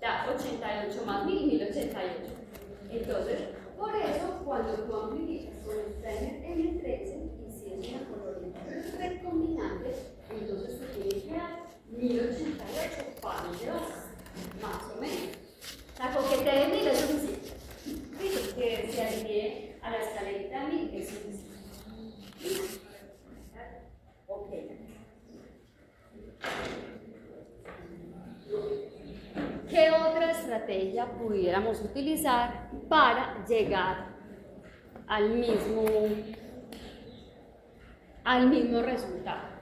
A: da 88 más 1000, 1088. Entonces, por eso, cuando tú amplificas con el primer M13 y si es una colonia recombinante, entonces te tiene que dar 1088 pares de bases, más o menos. La coqueta de 1000 es suficiente. Fíjense que se alinee a la escalerita de 1000 es suficiente. ¿Listo? Ok. ¿Qué otra estrategia pudiéramos utilizar para llegar al mismo resultado?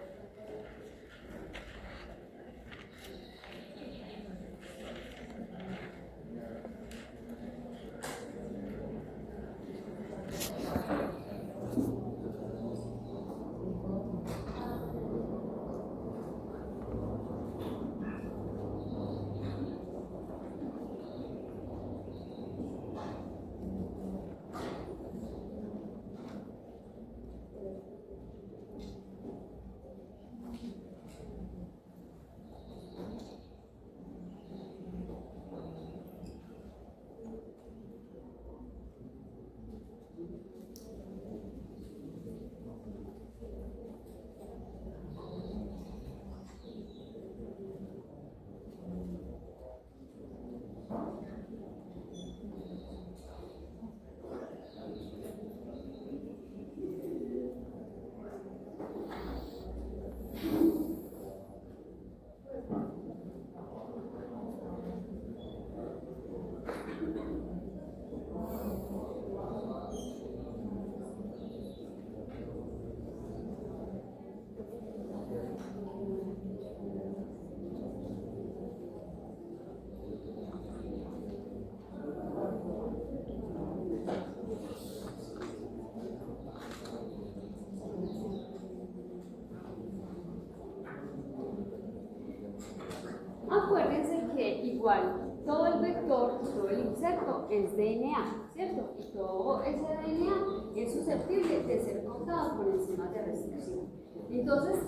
A: igual, todo el vector, todo el inserto es DNA, ¿cierto? Y todo ese DNA es susceptible de ser contado por enzimas de restricción. Entonces,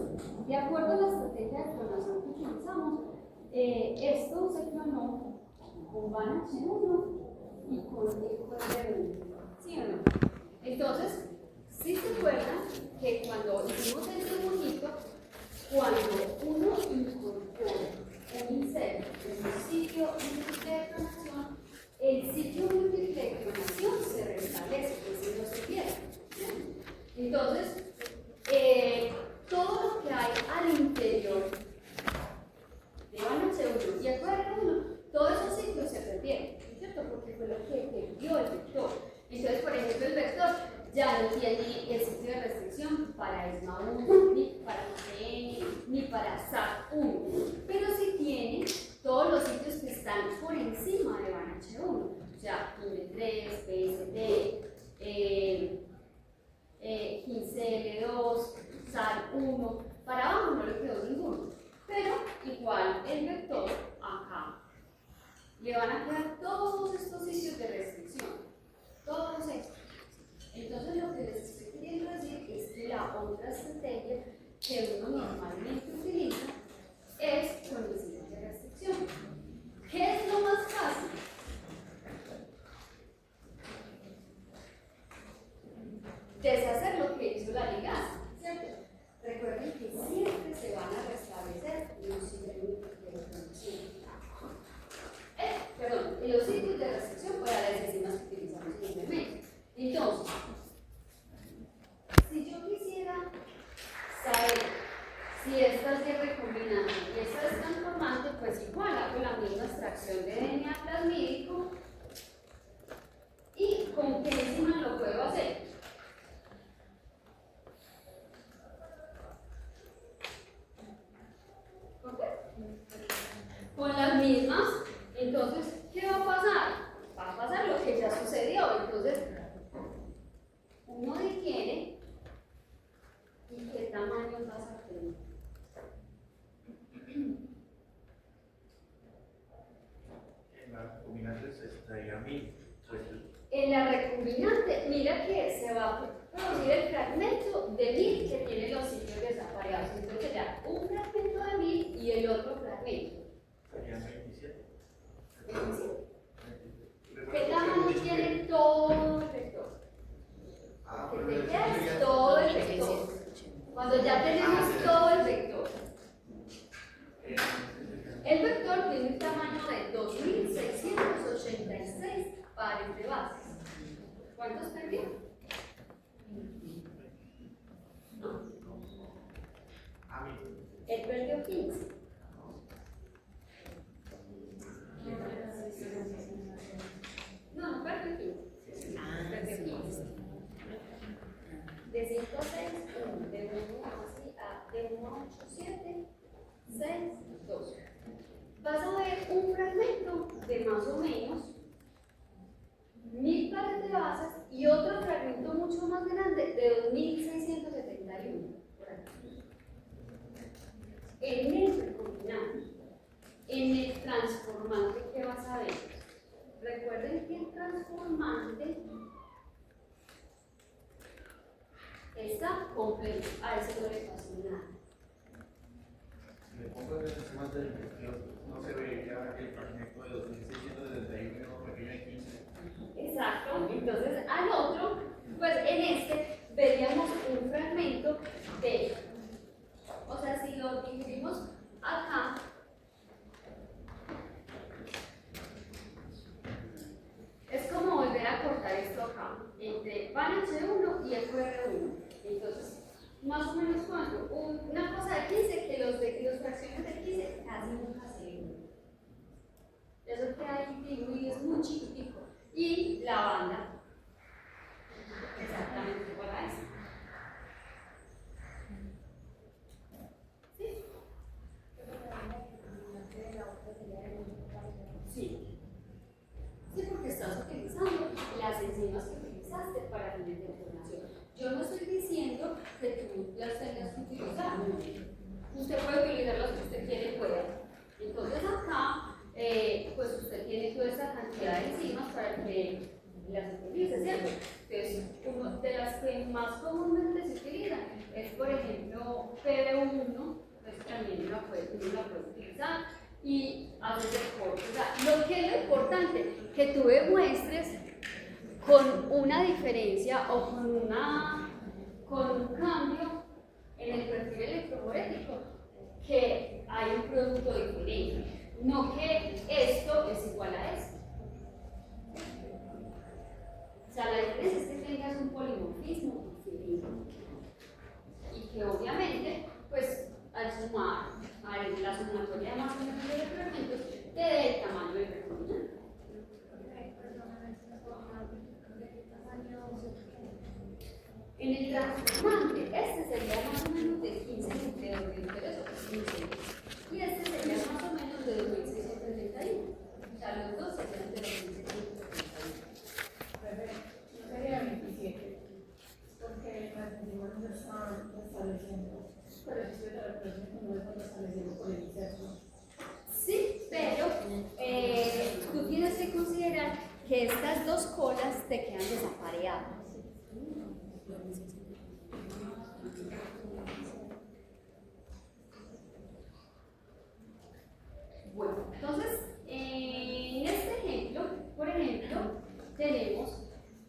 A: de acuerdo a la estrategia de clonación que utilizamos, esto se clonó con VAN-H1 y con EQR1, ¿sí o no? Entonces, si se acuerdan que cuando hicimos este dibujito, cuando uno incorpora un inserto en un sitio múltiple de clonación, el sitio múltiple de clonación se restablece, es decir, no se pierde. Entonces, todo lo que hay al interior de VAN-H1 y EQR1, todos esos sitios se perdieron, ¿cierto? Porque fue lo que dio el vector. Entonces, por ejemplo, el vector ya no tiene el sitio de restricción para ESMA1, ni para GN, ni para SAC1, pero sí tiene todos los sitios que están por encima de VAN-H1, o sea, IN3, PST, 15L2, SAL1, para abajo no le quedó ninguno, pero igual el vector acá le van a quedar todos estos sitios de restricción, todos estos. Entonces lo que les estoy queriendo decir es que la otra estrategia que uno normalmente utiliza es con enzimas de restricción. ¿Qué es lo más fácil? Deshacer lo que hizo la ligasa, ¿cierto? Recuerden que siempre se van a restablecer los sitios de restricción. Perdón, los sitios de restricción para las enzimas que utilizamos en el medio. Entonces, si yo quisiera saber si esta es de recombinante y esta es transformante, pues igual hago la misma extracción de DNA plasmídico. ¿Y con qué enzima lo puedo hacer? ¿Con qué? Con las mismas. Entonces, ¿qué va a pasar? Va a pasar lo que ya sucedió. Entonces, uno digiere y qué tamaño pasa a tener.
C: En la recombinante se extraía 1000, pues
A: En la recombinante, mira que se va a producir el fragmento de 1000 que tiene los sitios desapareados. Entonces sería un fragmento de 1000 y el otro fragmento.
C: serían 27.
A: 27. ¿Qué tamaño tiene todo el vector? Que te quedas todo el vector. Cuando ya tenemos todo el vector. El vector tiene un tamaño de 2686 pares de bases. ¿Cuántos perdió? ¿No? Él perdió 15. No perdió 15. Perdió 15. De 5 a 6, 1. De 1 a 8, 7, 6, 2. Vas a ver un fragmento de más o menos 1000 pares de bases y otro fragmento mucho más grande de 2671. En el recombinante, en el transformante, ¿qué vas a ver? Recuerden que el transformante está completo, a ese no le pasó nada.
C: Si le pongo en el tema del vector, no se vería el fragmento de 2671 pequeño de 15.
A: Exacto, entonces al otro, pues en este veríamos un fragmento de, o sea, si lo dividimos acá, es como volver a cortar esto acá, entre VAN-H1 y EQR1. Entonces, más o menos cuánto, una cosa de 15, que los fracciones de 15 casi nunca se ven. Eso que hay dividido es muy chiquitico. Y la banda, exactamente igual a esta. ¿Sí? Sí. Sí, porque estás utilizando las enzimas que utilizaste para fines de información. Yo no estoy diciendo que tú las tengas que utilizar. Usted puede utilizar las que usted quiere y pueda. Entonces acá uno la puede utilizar y hacer recorte. O sea, lo que es lo importante, que tú demuestres con una diferencia o con un cambio en el perfil electroforético que hay un producto diferente, no que esto es igual a esto. O sea, la diferencia es que tengas un polimorfismo diferente y que obviamente, pues, al sumar a la sumatoria más o menos de los fragmentos, te dé el tamaño del recombinante. En el transformante, este sería más o menos de 15 núcleos de interés o 15, y este sería más o menos de 2631. O sea, los dos serían de 2631.
B: No sería 27, porque las enzimas no están estableciendo, pero el estudio de la reproducción no está estableciendo por el inserto.
A: Sí, pero tú tienes que considerar que estas dos colas te quedan desapareadas. Bueno, entonces, en este ejemplo, por ejemplo, tenemos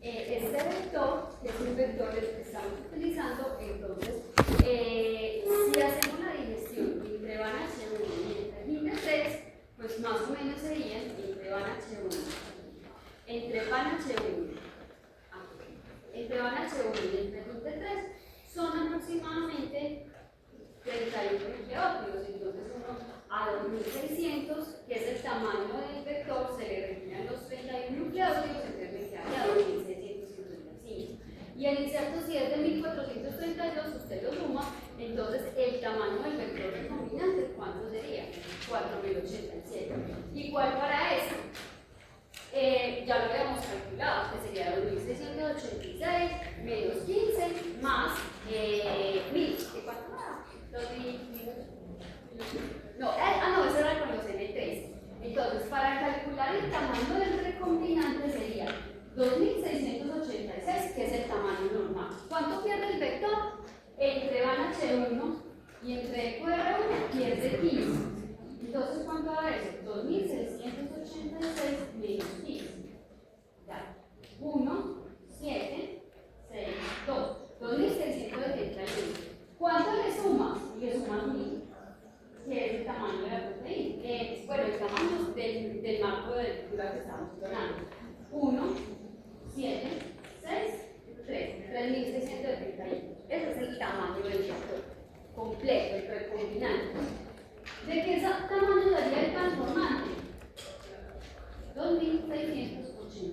A: este vector, que es un vector que estamos utilizando. Entonces, si hacemos la digestión entre van H1 y entre 3, pues más o menos serían entre van H1, entre van H1, entre van H1 y entre 3 son aproximadamente 31 nucleótidos. Entonces uno a 2600, que es el tamaño del vector, se le retiran los 31 nucleótidos, entonces me quedaría 2655. Y el inserto, si es de 1432, usted lo suma, entonces el tamaño del vector recombinante, ¿cuánto sería? 4087. Igual para eso, ya lo habíamos calculado, que sería 2686 menos 15 más 1000. ¿Cuánto era? 2000. No, ese era con los N3. Entonces, para calcular el tamaño del recombinante sería 2686, que es el tamaño normal. ¿Cuánto pierde el vector? Entre van H1 y entre QR1 pierde 15. Entonces, ¿cuánto va a ser? 2686 menos 15. Ya. 1, 7, 6, 2. 2671. ¿Cuánto le sumas? Le sumas 1000. Que es el tamaño de la proteína. Bueno, el tamaño del marco de lectura que estamos hablando. 1, 7, 6, 3. 3671. Ese es el tamaño del vector completo, el recombinante. ¿De qué tamaño daría el transformante? 2686.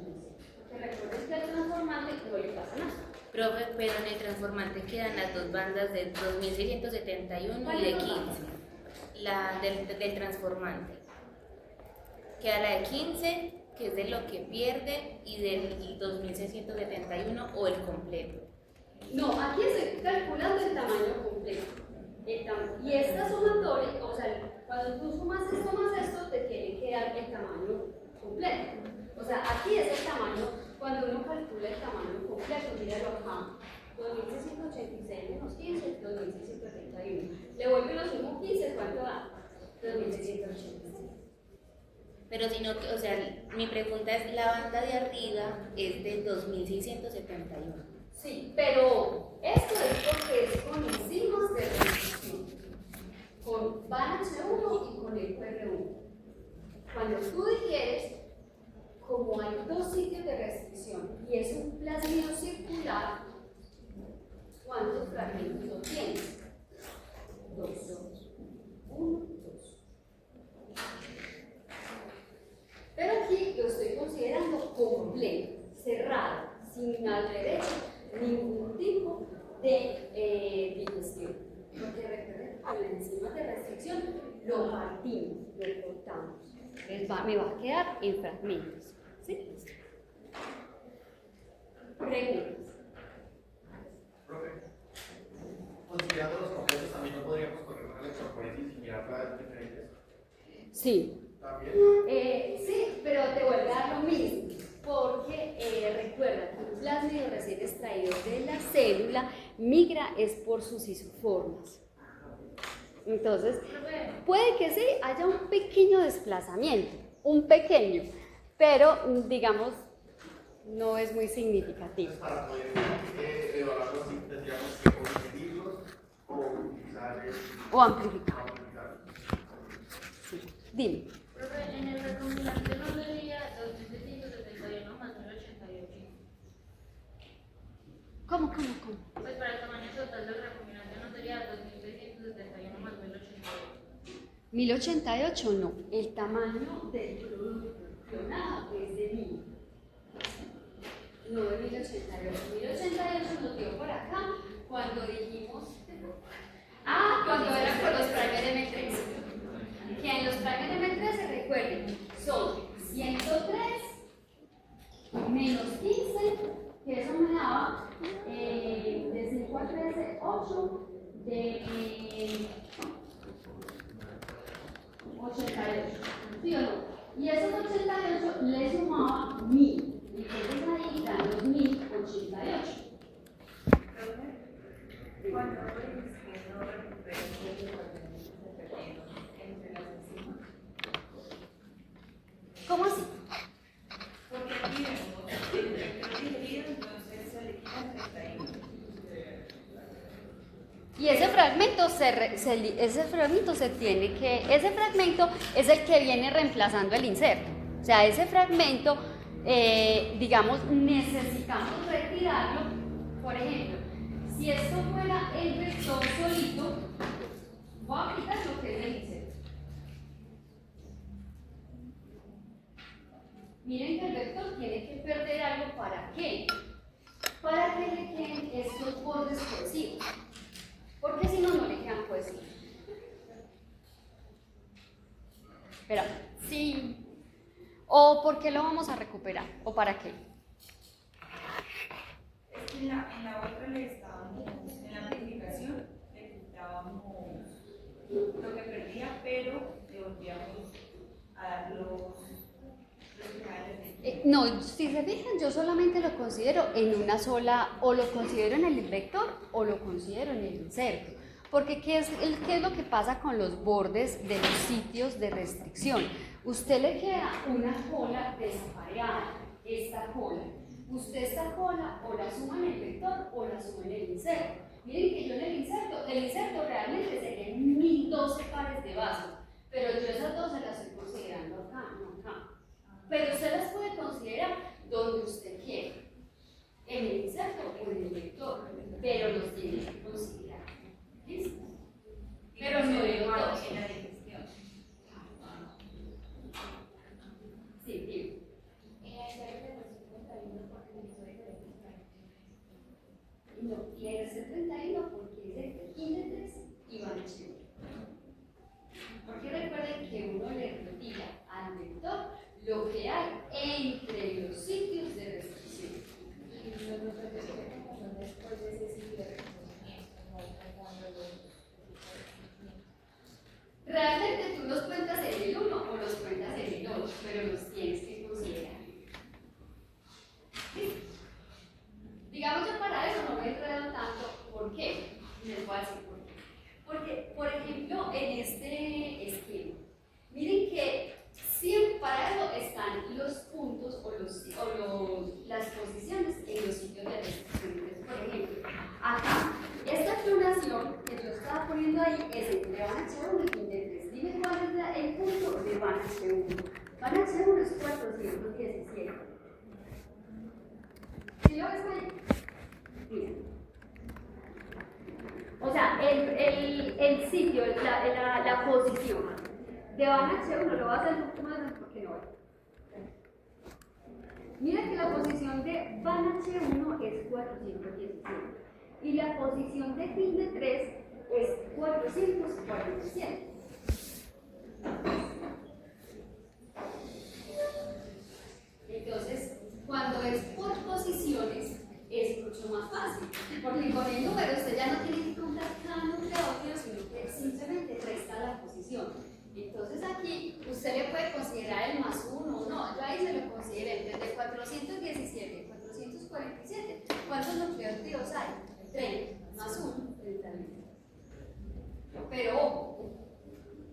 A: Porque recuerden que el transformante no le pasa nada.
F: Profe, pero en el transformante quedan las dos bandas de 2671 y de 15. La del transformante. Queda la de 15, que es de lo que pierde, y del 2671 o el completo.
A: No, aquí estoy calculando el tamaño completo. Y esta sumatoria, o sea, cuando tú sumas esto más esto, te tiene que dar el tamaño completo. O sea, aquí es el tamaño, cuando uno calcula el tamaño completo, míralo acá. 2686 menos 15, 2671. Le vuelvo y lo sumo 15, ¿cuánto da? 2686.
F: Pero si no, o sea, mi pregunta es, la banda de arriba es del 2671.
A: Sí, pero esto es porque es con enzimas de restricción, con VANH1 y con el QR1. Cuando tú digieres, como hay dos sitios de restricción y es un plasmido circular, ¿cuántos fragmentos obtienes? 2. 1, 2. Pero aquí lo estoy considerando completo, cerrado, sin al derecho ningún tipo de digestión. Porque recuerden, con las enzimas de restricción lo partimos, lo cortamos. Entonces me va a quedar en fragmentos. ¿Sí? Preguntas.
C: Profe, considerando los completos, también no podríamos correr una electroforesis y mirar las diferentes.
A: Sí.
C: ¿También?
A: Sí, pero te vuelve a dar lo mismo, porque recuerda que un plásmido recién extraído de la célula migra es por sus isoformas. Entonces, puede que sí haya un pequeño desplazamiento, un pequeño, pero digamos, no es muy significativo.
C: Para poder evaluarlos, tendríamos que o medirlos o utilizar
A: O amplificar. Sí. Dime.
F: Profe, en el recombinante no sería 2.771 más 1.088.
A: ¿Cómo?
F: Pues para el tamaño total del recombinante no sería 2.671 más 1.088.
A: 1088 no, el tamaño del producto clonado es de 1000. No de 1088. 1088 nos dio por acá cuando dijimos. Cuando era por los primer M3. Que en los primer M3, recuerden, son 103 menos 15, que eso me daba de 5 a 13, 8, de 88. ¿Sí o no? Y esos 88 le sumaba 1000. Entonces ahí dan los 1088.
D: Cuando ves que no recuperas el orden perdido entre las enzimas.
A: ¿Cómo así?
D: Porque aquí vemos el vector digerido, entonces se le quita 31.
A: Y ese fragmento ese fragmento es el que viene reemplazando el inserto. O sea, ese fragmento, digamos, necesitamos retirarlo. Por ejemplo, si esto fuera el vector solito, voy a quitar lo que es el inserto. Miren que el vector tiene que perder algo. ¿Para qué? Para que le queden estos bordes cohesivos. Porque si no, no le quedan cohesivos. Espera, sí. ¿O por qué lo vamos a recuperar? ¿O para qué?
D: Es que en la otra le estábamos, en la amplificación, le quitábamos lo que perdía, pero le volvíamos a dar los finales.
A: No, si se fijan, yo solamente lo considero en una sola, o lo considero en el vector o lo considero en el inserto. Porque ¿qué es lo que pasa con los bordes de los sitios de restricción? Usted le queda una cola desapareada, esta cola. Usted esta cola o la suma en el vector o la suma en el inserto. Miren que yo en el inserto realmente serían 1012 pares de vasos, pero yo esas dos se las estoy considerando acá, no acá. Pero usted las puede considerar donde usted quiera, en el inserto o en el vector, pero los tiene que considerar. ¿Listo? Pero no de
D: en la digestión.
A: Sí, dime. No, y el C31 porque es el Q3 y van a ser. Porque recuerden que uno le retira al vector lo que hay entre los sitios de restricción.
B: Después de ese sitio de reconocimiento, no alcanzando los.
A: Realmente tú los cuentas en el 1 o los cuentas en el 2, pero los tienes que considerar. ¿Sí? Digamos, yo para eso no me enredo tanto. ¿Por qué? Les voy a decir por qué. Porque, por ejemplo, en este esquema, miren que siempre para eso están los puntos o las posiciones en los sitios de restricción. Por ejemplo, acá, esta clonación que yo estaba poniendo ahí es entre Van H1 y Q3. Dime cuál es el punto de Van H1. Van H1 es 417. ¿Sí lo ves ahí? Mira. O sea, el sitio, la posición de Van H1 lo voy a hacer un poco más grande porque no veo. Mira que la posición de Van H1 es 417 y la posición de fin de 3 es 447. Entonces, cuando es por posiciones, es mucho más fácil, porque con el número usted ya no tiene que contar cada nucleótido, sino que simplemente resta la posición. Entonces aquí usted le puede considerar el más 1 o no, yo ahí se lo consideré desde 417 y 447. ¿Cuántos nucleótidos hay? 30 más 1, 31. Pero ojo,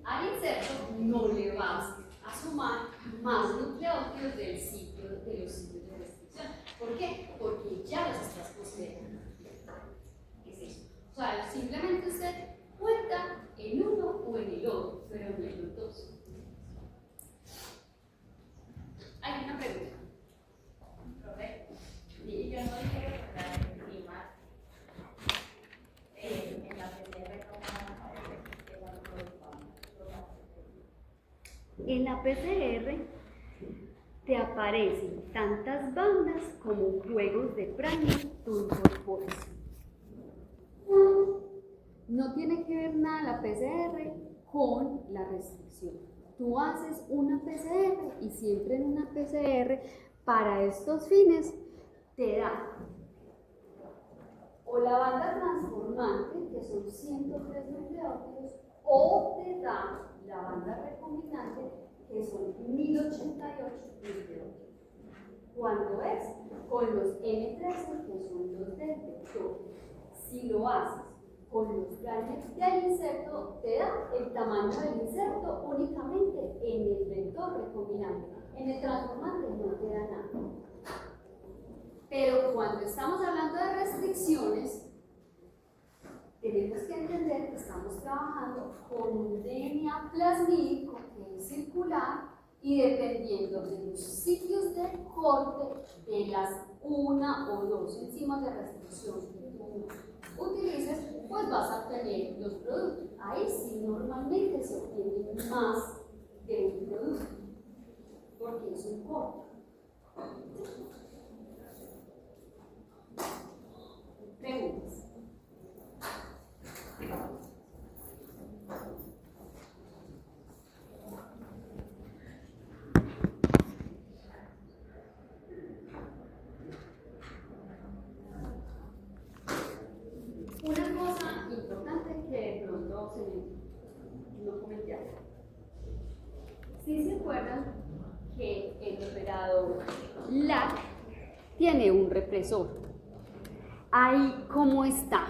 A: al inserto no le vas a sumar más nucleótidos del sitio, de los sitios de restricción. ¿Por qué? Porque ya los estás considerando. ¿Qué es eso? O sea, simplemente usted cuenta en uno o en el otro, pero no en los dos. Hay una pregunta.
D: Correcto.
A: Sí.
D: Yo no quiero recordar el clima en la PCR
A: En la PCR te aparecen tantas bandas como juegos de Prime tú incorporas. No tiene que ver nada la PCR con la restricción. Tú haces una PCR y siempre en una PCR para estos fines te da o la banda transformante, que son 103 nucleótidos, o te da la banda recombinante, que son 1088 nucleótidos. Cuando es con los N13, que son los del vector. Si lo haces con los gametes del inserto, te da el tamaño del inserto únicamente en el vector recombinante. En el transformante no te da nada. Pero cuando estamos hablando de restricciones, tenemos que entender que estamos trabajando con un DNA plasmídico que es circular y dependiendo de los sitios de corte de las una o dos enzimas de restricción que tú utilices, pues vas a obtener los productos. Ahí sí normalmente se obtiene más de un producto, porque es un corte. Preguntas. Una cosa importante que de pronto no comenté acá. Si se acuerdan que el operador LAC tiene un represor. Ahí, ¿cómo está?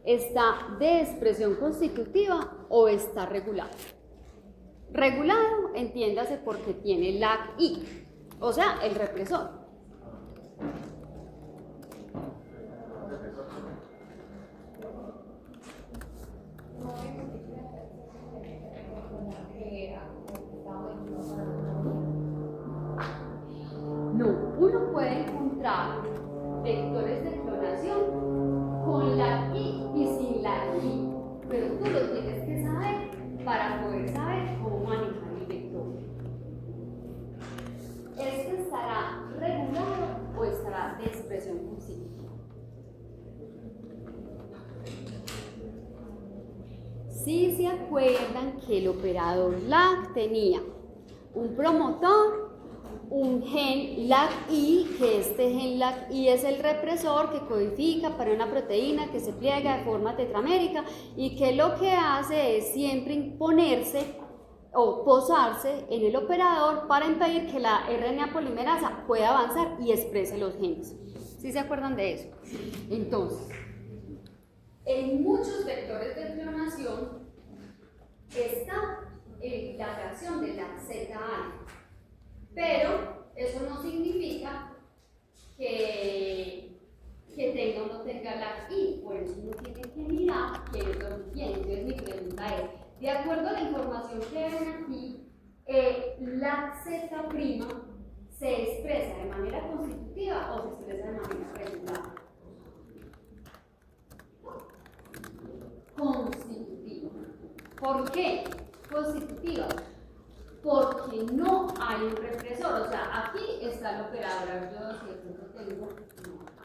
A: ¿Está de expresión constitutiva o está regulado? Regulado, entiéndase porque tiene LAC-I, o sea, el represor. No, uno puede encontrar vectores de clonación con LAC-I y sin LAC-I, pero tú lo tienes que saber para poder saber cómo manejar el vector. ¿Este estará regulado o estará de expresión constitutiva? Si se acuerdan que el operador LAC tenía un promotor, un gen LAC-I, que este gen LAC-I es el represor que codifica para una proteína que se pliega de forma tetramérica y que lo que hace es siempre imponerse o posarse en el operador para impedir que la RNA polimerasa pueda avanzar y exprese los genes. ¿Sí se acuerdan de eso? Entonces, en muchos vectores de clonación está la reacción de la Z-alfa. Pero eso no significa que tenga o no tenga LAC-I, por eso uno tiene que mirar qué es lo que tiene. Entonces mi pregunta es, de acuerdo a la información que ven aquí, LAC-Z' se expresa de manera constitutiva o se expresa de manera regular. Constitutiva. ¿Por qué? Constitutiva. Porque no hay un represor, o sea, aquí está el operador, yo si esto lo tengo,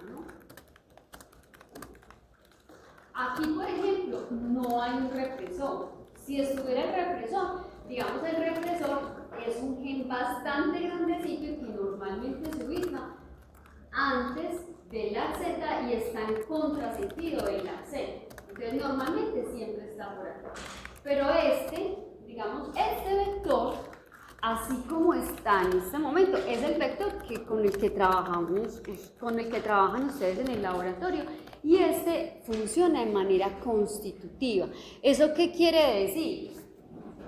A: no. Aquí, por ejemplo, no hay un represor. Si estuviera el represor, digamos el represor es un gen bastante grandecito y que normalmente se ubica antes del LAC-Z y está en contrasentido del LAC-Z. Entonces, normalmente siempre está por acá. Pero digamos, este vector, así como está en este momento, es el vector con el que trabajamos, con el que trabajan ustedes en el laboratorio y este funciona de manera constitutiva. ¿Eso qué quiere decir?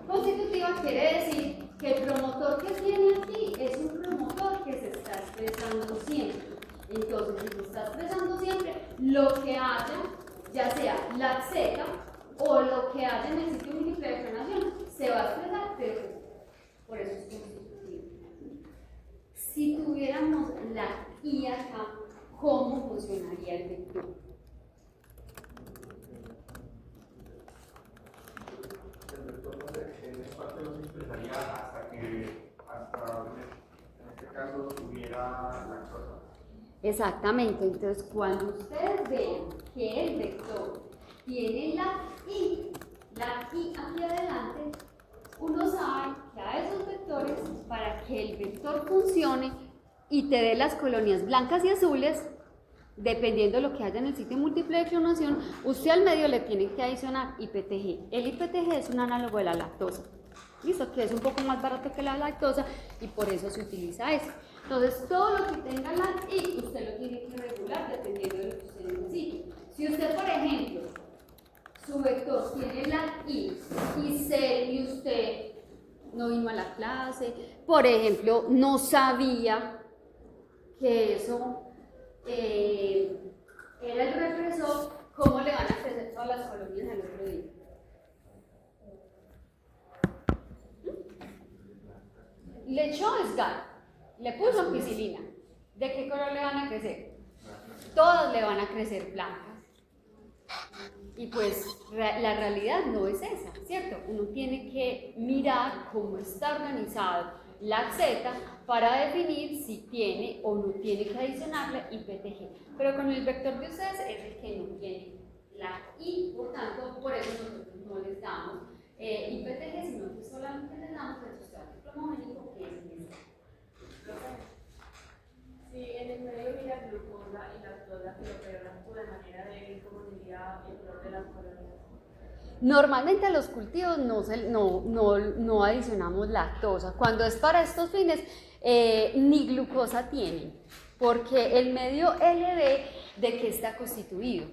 A: Constitutiva quiere decir que el promotor que tiene aquí es un promotor que se está expresando siempre. Entonces, si se está expresando siempre, lo que haya, ya sea la Z o lo que haya en el sitio múltiple de clonación, se va a expresar, pero por eso es constitutivo. Si tuviéramos la I acá, ¿cómo funcionaría el vector?
C: El vector en esta parte no se expresaría hasta en este caso, tuviera lactosa.
A: Exactamente, entonces cuando ustedes vean que el vector tiene la I aquí adelante, uno sabe que a esos vectores, para que el vector funcione y te dé las colonias blancas y azules, dependiendo de lo que haya en el sitio múltiple de clonación, usted al medio le tiene que adicionar IPTG. El IPTG es un análogo de la lactosa, ¿listo? Que es un poco más barato que la lactosa y por eso se utiliza eso. Entonces, todo lo que tenga la I, usted lo tiene que regular dependiendo de lo que usted necesite. Si usted, por ejemplo, su vector tiene la I y C y usted no vino a la clase, por ejemplo, no sabía que eso era el represor, ¿cómo le van a crecer todas las colonias al otro día? Le echó SGAR, le puso ampicilina. ¿De qué color le van a crecer? Todas le van a crecer blancas. Y pues la realidad no es esa, ¿cierto? Uno tiene que mirar cómo está organizado la Z para definir si tiene o no tiene que adicionarle IPTG. Pero con el vector de ustedes es el que no tiene la I, por tanto, por eso nosotros no les damos IPTG, sino que solamente les damos el sustrato cromogénico, que es este.
B: Sí, en el medio mira glucosa y lactosa, pero de manera débil, como sería el color de las colonias.
A: Normalmente a los cultivos no adicionamos lactosa. Cuando es para estos fines, ni glucosa tienen, porque el medio LB, ¿de qué está constituido?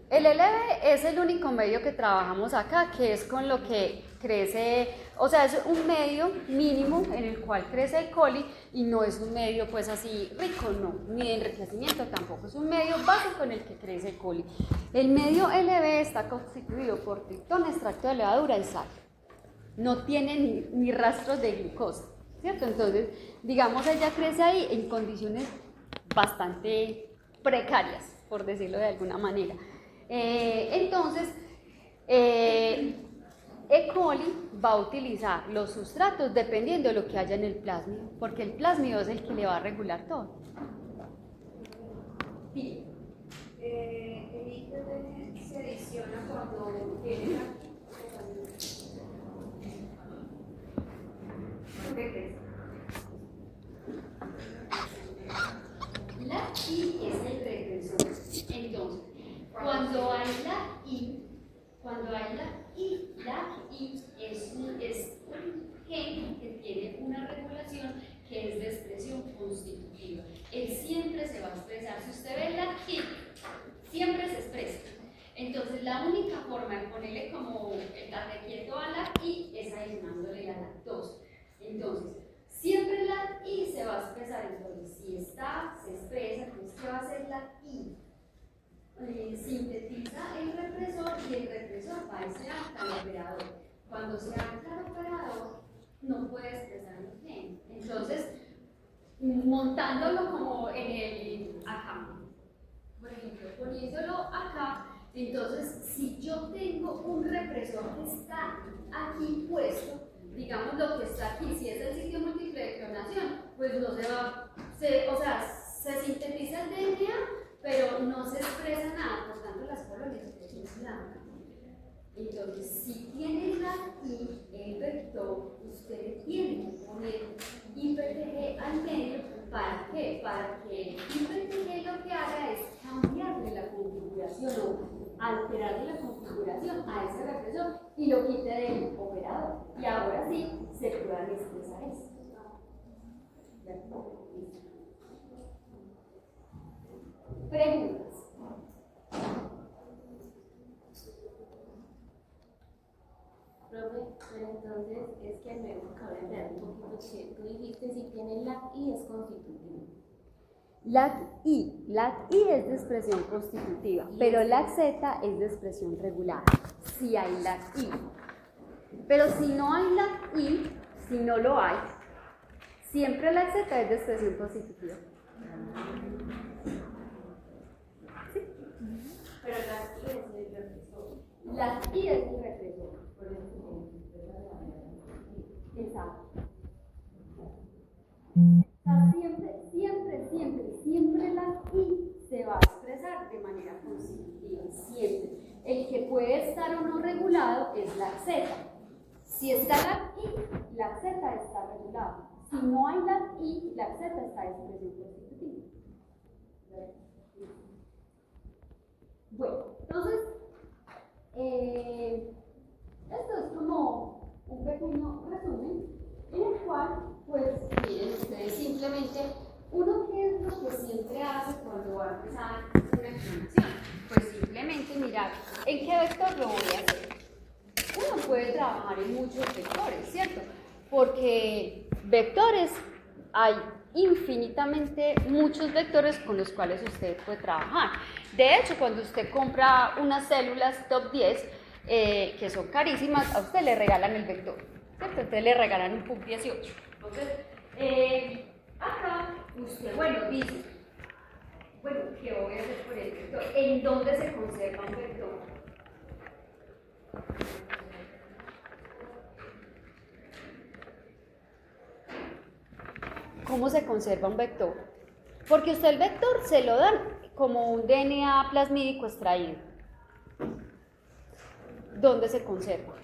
A: El LB es el único medio que trabajamos acá, que es con lo que crece, o sea, es un medio mínimo en el cual crece el coli y no es un medio pues así rico, no, ni de enriquecimiento tampoco, es un medio básico en el que crece el coli. El medio LB está constituido por triptón, extracto de levadura y sal. No tiene ni rastros de glucosa, ¿cierto? Entonces, digamos, ella crece ahí en condiciones bastante precarias, por decirlo de alguna manera. Entonces, E. coli va a utilizar los sustratos dependiendo de lo que haya en el plásmido, porque el plásmido es el que le va a regular todo. Sí.
G: El IPTG se adiciona cuando tiene
A: ¿Qué crees? La I es el represor. Entonces, cuando hay la I es un gen que tiene una regulación que es de expresión constitutiva. Él siempre se va a expresar. Si usted ve la I, siempre se expresa. Entonces, la única forma de ponerle como el quieto a la I es adicionándole la lactosa. Entonces, siempre la I se va a expresar. Entonces, si está, se expresa, entonces, ¿qué va a hacer la I? Sintetiza el represor y el represor va a ser hasta el operador. Cuando se acta el operador, no puede expresar un gen. Entonces, montándolo como en el acá, por ejemplo, poniéndolo acá, entonces, si yo tengo un represor que está aquí puesto, digamos lo que está aquí, si es el sitio múltiple de clonación, pues no se va, se sintetiza el DNA, pero no se expresa nada, por tanto las colonias son blancas. Entonces, si tiene la I, el vector, usted tiene que poner IPTG al medio. ¿Para qué? Para que el IPTG lo que haga es cambiarle la configuración o alterarle la configuración a ese represor y lo quite del operador. Y ahora sí se puedan expresar esto. ¿De acuerdo? Preguntas.
F: Profe, pero entonces es que me acabo de entender un poquito que tú dijiste si tiene LAC-I es constitutivo.
A: LAC-I es de expresión constitutiva, pero LAC-Z es de expresión regular. Si hay LAC-I. Pero si no hay LAC-I, si no lo hay, siempre LAC-Z es de expresión constitutiva. ¿Sí?
F: Pero LAC-I es el represor.
A: LAC-I es el represor. Exacto. O sea, siempre la I se va a expresar de manera constitutiva, siempre. El que puede estar o no regulado es la Z. Si está la I, la Z está regulada. Si no hay la I, la Z está en expresión constitutiva. Bueno, entonces, esto es como un pequeño resumen en el cual, pues, miren ustedes simplemente, uno qué es lo que siempre hace cuando va a empezar una explanación. Pues simplemente mirar en qué vector lo voy a hacer. Uno puede trabajar en muchos vectores, ¿cierto? Porque vectores hay infinitamente muchos vectores con los cuales usted puede trabajar. De hecho, cuando usted compra unas células top 10, que son carísimas, a usted le regalan el vector, ¿cierto? Entonces le regalan un PUC 18. Entonces, acá usted, bueno, dice, bueno, ¿qué voy a hacer por el vector? ¿En dónde se conserva un vector? ¿Cómo se conserva un vector? Porque usted el vector se lo dan como un DNA plasmídico extraído. ¿Dónde se conserva?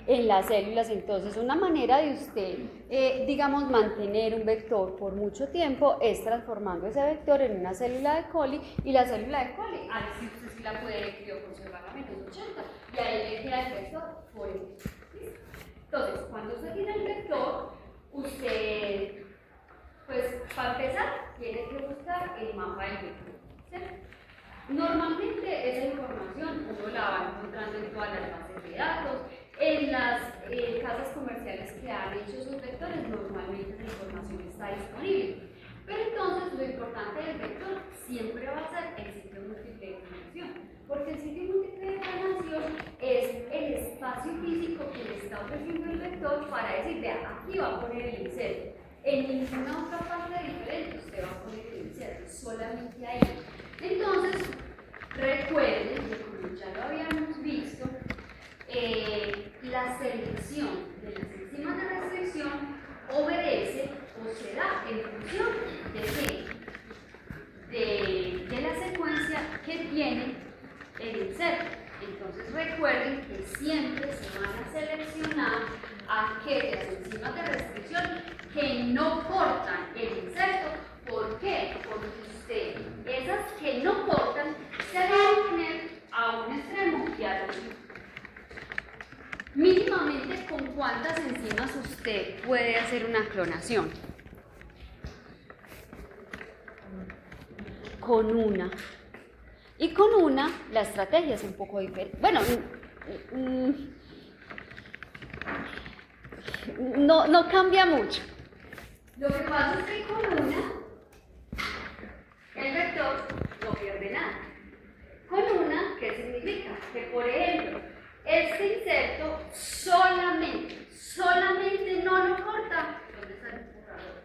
A: En las células. Entonces, una manera de usted, digamos, mantener un vector por mucho tiempo es transformando ese vector en una célula de coli, y la célula de coli, ahí sí usted sí la puede crioconservar a -80, y ahí le queda el vector forever. Entonces, cuando usted tiene el vector, usted, pues, para empezar, tiene que buscar el mapa del vector, ¿cierto? Normalmente esa información uno la va encontrando en todas las bases de datos. En las casas comerciales que han hecho sus vectores, normalmente esa información está disponible. Pero entonces lo importante del vector siempre va a ser el sitio múltiple de declinación, porque el sitio múltiple de declinación es el espacio físico que le está ofreciendo el vector para decir, vea, aquí va a poner el inserto. En ninguna otra parte diferente usted va a poner el inserto, solamente ahí. Entonces, recuerden que como ya lo habíamos visto, la selección de las enzimas de restricción obedece o se da en función de la secuencia que tiene el inserto. Entonces recuerden que siempre se van a seleccionar aquellas enzimas de restricción que no cortan el inserto. ¿Por qué? Porque esas que no cortan se van a poner a un extremo y al otro. Mínimamente, ¿con cuántas enzimas usted puede hacer una clonación? Con una. Y con una, la estrategia es un poco diferente. Bueno, no cambia mucho. Lo que pasa es que con una, el vector no pierde nada. Con una, ¿qué significa? Que, por ejemplo, este inserto solamente no lo corta. ¿Dónde está el borrador?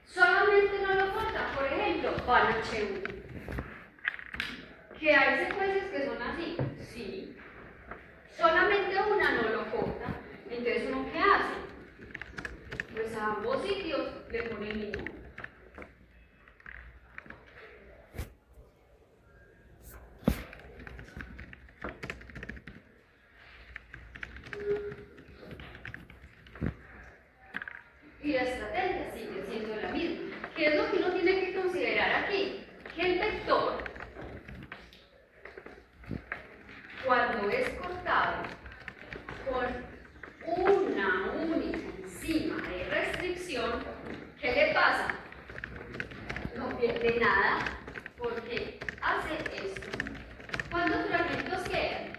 A: Solamente no lo corta. Por ejemplo, van H1. ¿Que hay secuencias que son así? Sí. Solamente una no lo corta. Entonces, ¿uno qué hace? Pues a ambos sitios le pone el mismo. Y la estrategia sigue siendo la misma. ¿Qué es lo que uno tiene que considerar aquí? Que el vector, cuando es cortado con una única enzima de restricción, ¿qué le pasa? pierde nada porque hace esto. ¿Cuántos fragmentos quedan?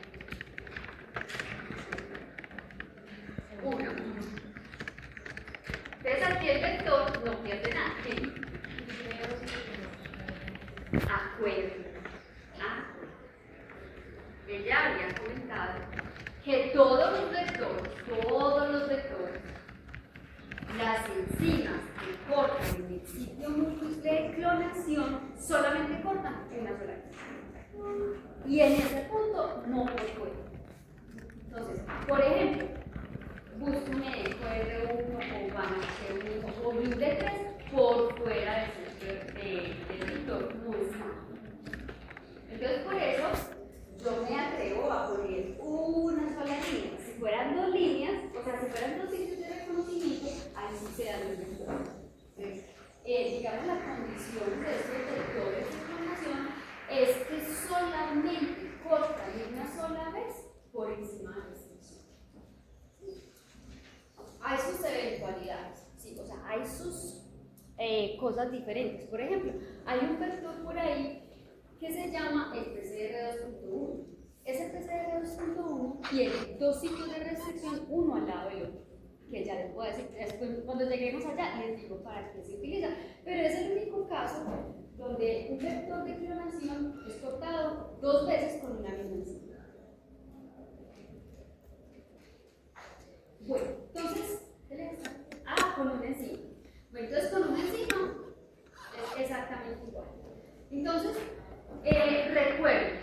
A: Uno. Entonces aquí el vector no pierde nada. ¿Sí? Acuerdo. Ella había comentado que todos los vectores, las enzimas que cortan en el sitio múltiple de clonación solamente cortan una sola vez. Y en ese punto no lo puede. Entonces, por ejemplo, busco un R1 o van a hacer un o un D3 por fuera del vector, no es nada. Entonces, por eso, yo me atrevo a poner una sola línea. Si fueran dos líneas, o sea, si fueran dos sitios de reconocimiento, ahí sí se dan los vectores. Entonces, digamos, la condición de estos vectores de información es que solamente cortan una sola vez por encima de la restricción. Hay sus eventualidades, ¿sí? O sea, hay sus cosas diferentes. Por ejemplo, hay un vector por ahí que se llama el PCR 2.1. Ese PCR 2.1 tiene dos sitios de restricción, uno al lado del otro, que ya les puedo decir, después, cuando lleguemos allá les digo para qué se utiliza, pero es el único caso donde un vector de clonación es cortado dos veces con una misma enzima. Bueno, entonces, ¿qué le pasa? Con una enzima. Bueno, entonces con una enzima es exactamente igual. Entonces, recuerden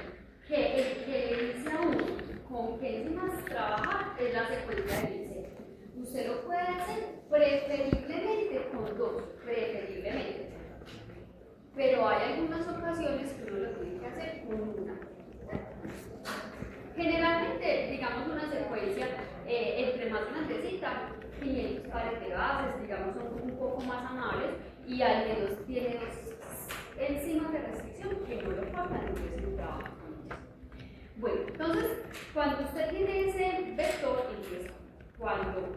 A: que el que inicia uno con qué enzimas trabajar es la secuencia del insecto. Usted lo puede hacer preferiblemente con dos, preferiblemente. Pero hay algunas ocasiones que uno lo tiene que hacer con una. Generalmente, digamos, una secuencia entre más grandecita, 500 pares de bases, digamos, son un poco más amables y al menos tiene dos enzimas de restricción que no lo cortan, entonces no trabaja con ellos. Bueno, entonces, cuando usted tiene ese vector, entonces, cuando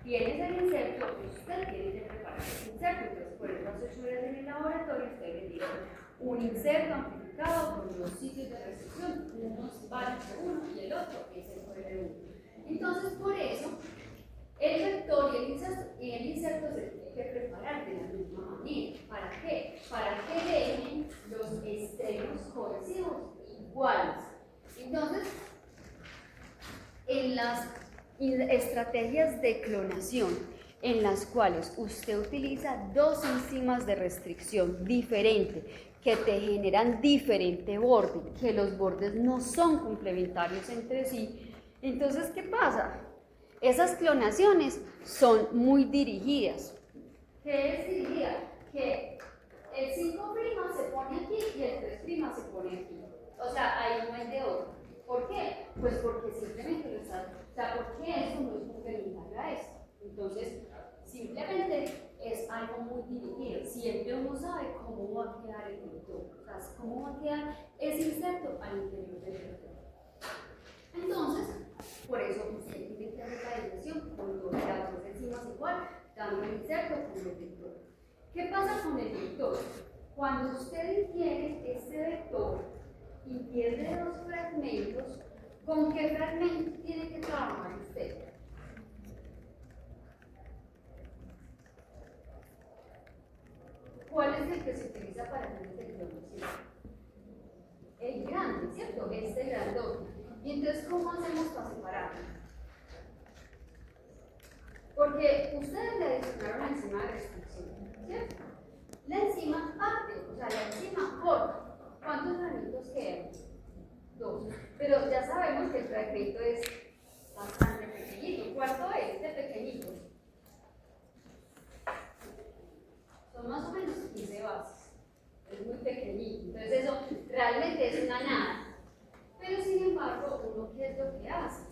A: tienes el inserto, usted tiene que preparar el inserto. Entonces, por eso hace horas en el laboratorio, usted le dice un inserto amplificado con dos sitios de restricción, uno vale uno y el otro es el R1. Entonces, por eso, el vector y el inserto se tiene que preparar de la misma manera. ¿Para qué? Para que dejen los extremos cohesivos iguales. Entonces, en las estrategias de clonación en las cuales usted utiliza dos enzimas de restricción diferentes que te generan diferente borde, que los bordes no son complementarios entre sí, entonces, ¿qué pasa? Esas clonaciones son muy dirigidas. ¿Qué es dirigida? Que el 5' se pone aquí y el 3' se pone aquí. O sea, ahí no hay de otro. ¿Por qué? Pues porque simplemente lo está. O sea, porque eso no es complementario a esto. Entonces, simplemente es algo muy dirigido. Siempre uno sabe cómo va a quedar el vector. O sea, cómo va a quedar ese inserto al interior del vector. Entonces, por eso usted tiene que hacer la dirección con las dos enzimas igual, dando el inserto con el vector. ¿Qué pasa con el vector? Cuando usted infiere este vector y pierde los fragmentos, ¿con qué fragmento tiene que trabajar usted? ¿Cuál es el que se utiliza para hacer esta clonación? El grande, ¿cierto? Este grandote. Y entonces, ¿cómo hacemos para separarlo? Porque ustedes le adicionaron la enzima de restricción, ¿cierto? La enzima parte, o sea, la enzima corta. ¿Cuántos granitos quedan? 2. Pero ya sabemos que el fragmento es bastante pequeñito. ¿Cuánto es de pequeñito? Son más o menos 15 bases. Es muy pequeñito. Entonces, eso realmente es una nada. Pero sin embargo, uno qué es lo que hace,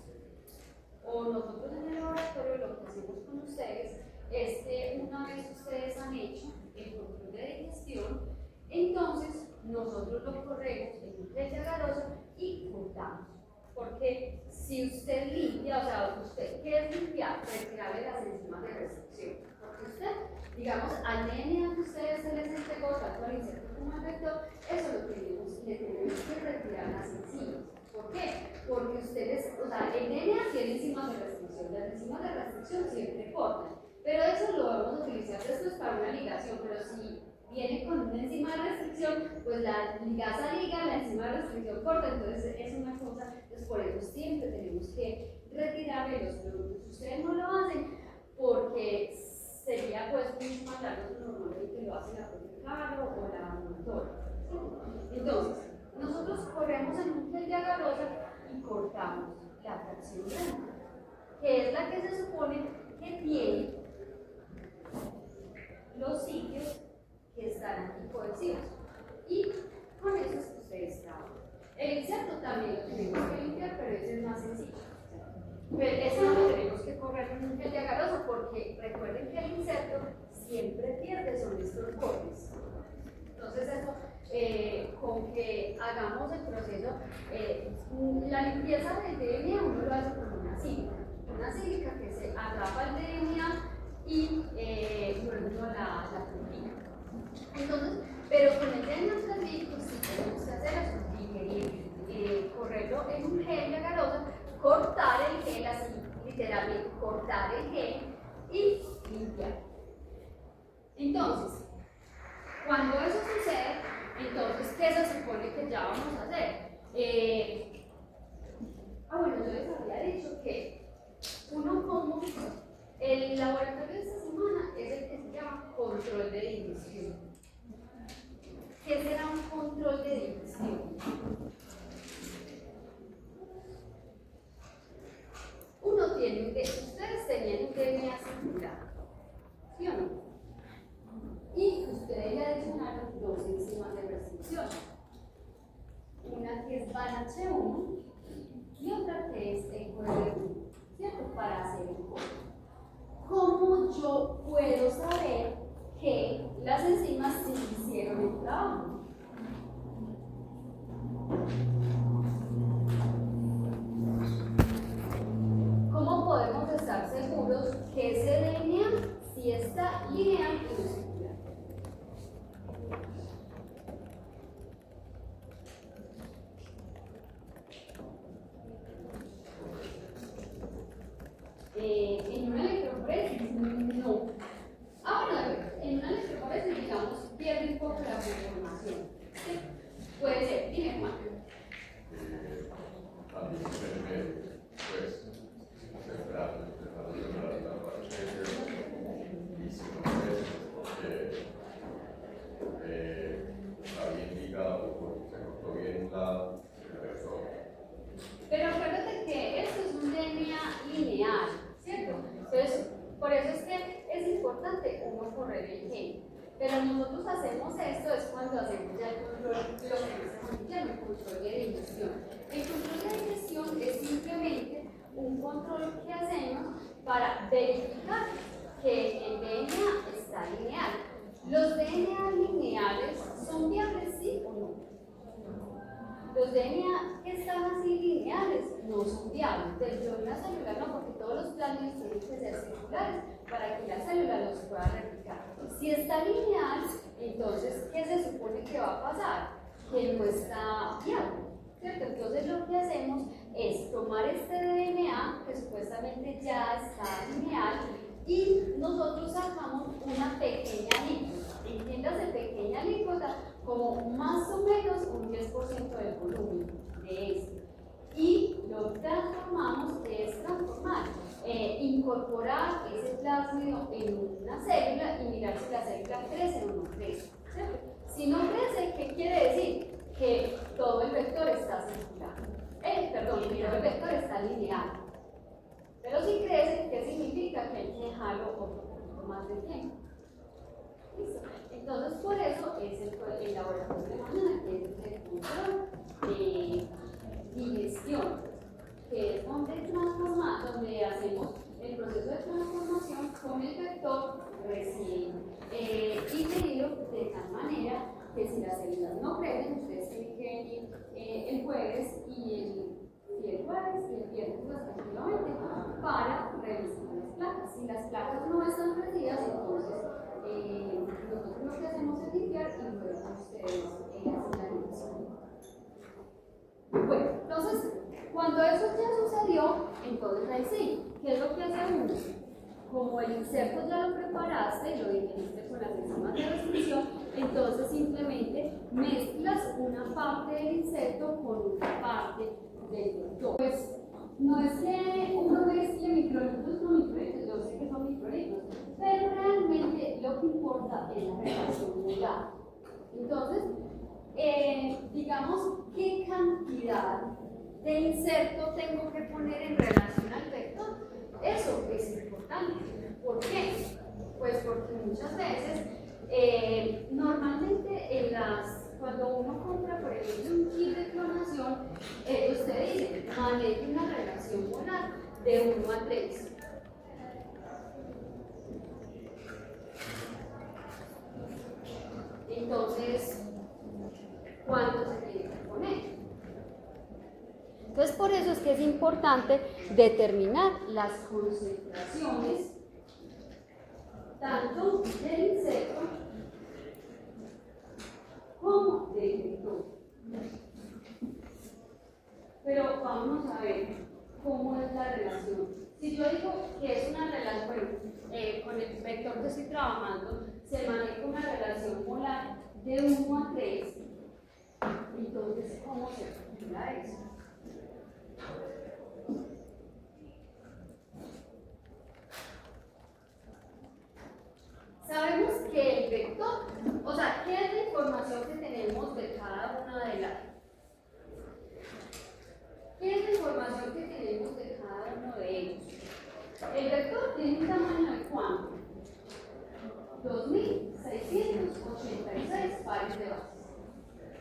A: o nosotros en el laboratorio lo que hacemos con ustedes es que una vez ustedes han hecho el control de digestión, entonces nosotros lo corremos en un test de agarrosa y cortamos. Porque si usted limpia, o sea, usted, ¿qué es limpiar? Retirarle las enzimas de restricción. Porque usted digamos, al DNA que ustedes se les entregó, tanto al inserto como al vector, eso lo tenemos, le tenemos que retirar las enzimas. ¿Por qué? Porque ustedes, o sea, el DNA tiene enzimas de restricción, las enzimas de restricción siempre cortan, pero eso lo vamos a utilizar después para una ligación, pero si viene con una enzima de restricción, pues la ligasa liga, la enzima de restricción corta, entonces es una cosa, entonces por eso siempre tenemos que retirarle los productos. Ustedes no lo hacen porque sería pues mucho más largo, normalmente lo hace la propia Caro o la motor. Entonces, nosotros corremos en un gel de agarrosa y cortamos la fracción blanca, que es la que se supone que tiene los sitios que están aquí cohesivos. Y con eso es que ustedes trabajan. El inserto también lo tenemos que limpiar, pero ese es más sencillo. Pero ese no lo tenemos que correr en un gel de agarrosa porque recuerden que el inserto siempre pierde son estos bordes. Entonces eso, con que hagamos el proceso, la limpieza del DNA uno lo hace con una sílica que se atrapa el DNA y luego uno la purifica. Entonces, pero con el DNA transmítico sí tenemos que hacer eso, digerir, correrlo en un gel de agarrosa, cortar el gel así, literalmente cortar el gel y limpiar. Entonces, cuando eso sucede, entonces, ¿qué se supone que ya vamos a hacer? Bueno, yo les había dicho que uno como el laboratorio de esta semana es el que se llama control de división. ¿Qué será un control de división? Uno tiene ustedes tenían un DNA circular, ¿sí o no? Y ustedes le adicionaron dos enzimas de restricción. Una que es BANH1 y otra que es EcoR1, ¿cierto? Para hacer el corte. ¿Cómo yo puedo saber que las enzimas sí hicieron el trabajo? ¿Cómo podemos estar seguros que ese DNA sí está lineal y no circular? En una electroforesis, no. Bueno, en una electroforesis, digamos, pierde un poco la conformación. ¿Sí? Puede ser, dime Juan.
E: A mí se me ve, pues, centrar la parte y si no es porque está bien ligado, porque se cortó bien el resto.
A: Pero acuérdate que esto es un DNA lineal, ¿cierto? Entonces, por eso es que es importante uno correr el gen. Pero nosotros hacemos esto es cuando hacemos ya el control, lo que se llama el control de división. El control de división es simplemente un control que hacemos para verificar que el DNA está lineal. ¿Los DNA lineales son viables, sí o no? Los DNA que están así lineales no son viables. Dentro de una célula no, porque todos los planos tienen que ser circulares para que la célula los pueda replicar. Si está lineal, entonces, ¿qué se supone que va a pasar? Que no está viable, ¿cierto? Entonces lo que hacemos es tomar este DNA, que supuestamente ya está lineal, y nosotros sacamos una pequeña alícuota. Entiéndase pequeña alícuota como más o menos un 10% del volumen de este. Y lo transformamos, que es transformar, incorporar ese plásmido en una célula y mirar si la célula crece o no crece, ¿cierto? Si no crece, ¿qué quiere decir? Que todo el vector está circular. Todo el vector está lineal. Pero si crece, ¿qué significa? Que hay que dejarlo otro poquito más de tiempo. ¿Listo? Entonces, por eso es el laboratorio de mañana, que es el control de digestión, que es donde hacemos el proceso de transformación con el vector recién digerido, de tal manera que si las células no crecen, ustedes tienen que venir el jueves y el viernes respectivamente para revisar las placas. Si las placas no están crecidas, entonces nosotros lo que hacemos es limpiar y luego ustedes hacen la limpieza. Bueno, entonces, cuando eso ya sucedió, entonces ahí sí, ¿qué es lo que hace uno? Como el inserto ya lo preparaste, lo dividiste con las enzimas de restricción, entonces simplemente mezclas una parte del inserto con una parte del vector. Pues no es que uno mezcle microlitos con microlitos, yo sé que son microlitos, pero realmente lo que importa es la relación molar. Entonces, digamos, ¿qué cantidad de inserto tengo que poner en relación al vector? Eso es importante. ¿Por qué? Pues porque muchas veces, normalmente cuando uno compra, por ejemplo, un kit de clonación, ellos te dicen, maneje una relación molar de 1 a 3. Entonces, ¿cuánto se tiene que poner? Entonces, por eso es que es importante determinar las concentraciones tanto del insecto como del vector. Pero vamos a ver cómo es la relación. Si yo digo que es una relación, bueno, con el vector que estoy trabajando, se maneja una relación molar de 1 a 3. Entonces, ¿cómo se calcula eso? Sabemos que el vector, o sea, ¿qué es la información que tenemos de cada una de las? ¿Qué es la información que tenemos de cada uno de ellos? El vector tiene un tamaño de ¿cuánto? 2.686 pares de bases.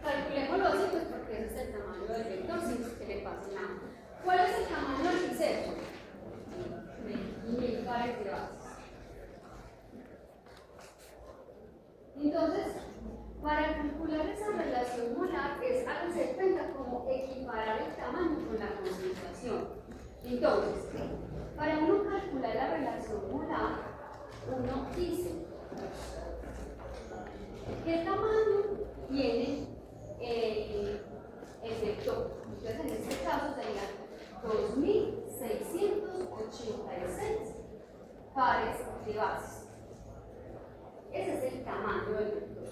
A: Calculémoslo así, pues porque ese es el tamaño del vector, sin que le pase nada. ¿Cuál es el tamaño del insecto? 1.000 pares de bases. Entonces, para calcular esa relación molar es hacer cuenta como equiparar el tamaño con la concentración. Entonces, para uno calcular la relación molar, uno dice ¿qué tamaño tiene el vector? Entonces, en este caso serían 2.686 pares de bases. Ese es el tamaño del vector.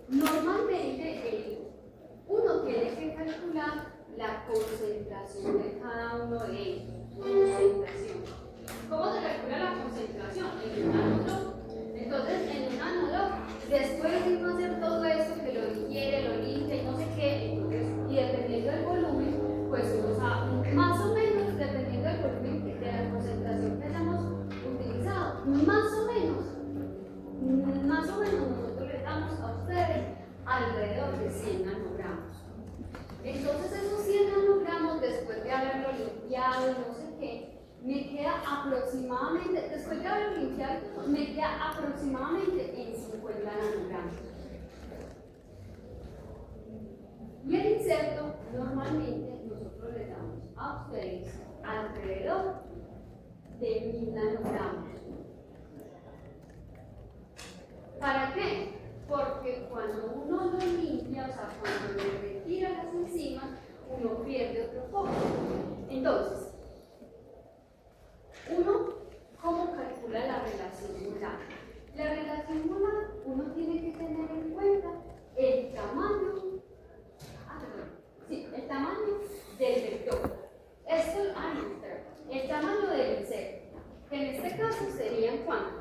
A: Normalmente, uno tiene que calcular la concentración de cada uno de ellos. Concentración. ¿Cómo se calcula la concentración? En un nanodrop. Entonces, en un nanodrop, después de uno hacer todo esto, que lo digiere, lo limpia y no sé qué, entonces, y dependiendo del volumen, pues uno sabe, más o menos, dependiendo del volumen de la concentración que hayamos utilizado, más o menos nosotros les damos a ustedes alrededor de 100 nanogramos. Entonces esos 100 nanogramos, después de haberlo limpiado y no sé qué, me queda aproximadamente, después de haberlo limpiado, me queda aproximadamente en 50 nanogramos. Y el inserto, normalmente nosotros les damos a ustedes alrededor de 1000 nanogramos. ¿Para qué? Porque cuando uno lo limpia, o sea, cuando le retira las enzimas, uno pierde otro poco. Entonces, ¿cómo calcula la relación molar? La relación molar, uno tiene que tener en cuenta el tamaño, el tamaño del vector. El tamaño del insecto, que en este caso serían ¿cuánto?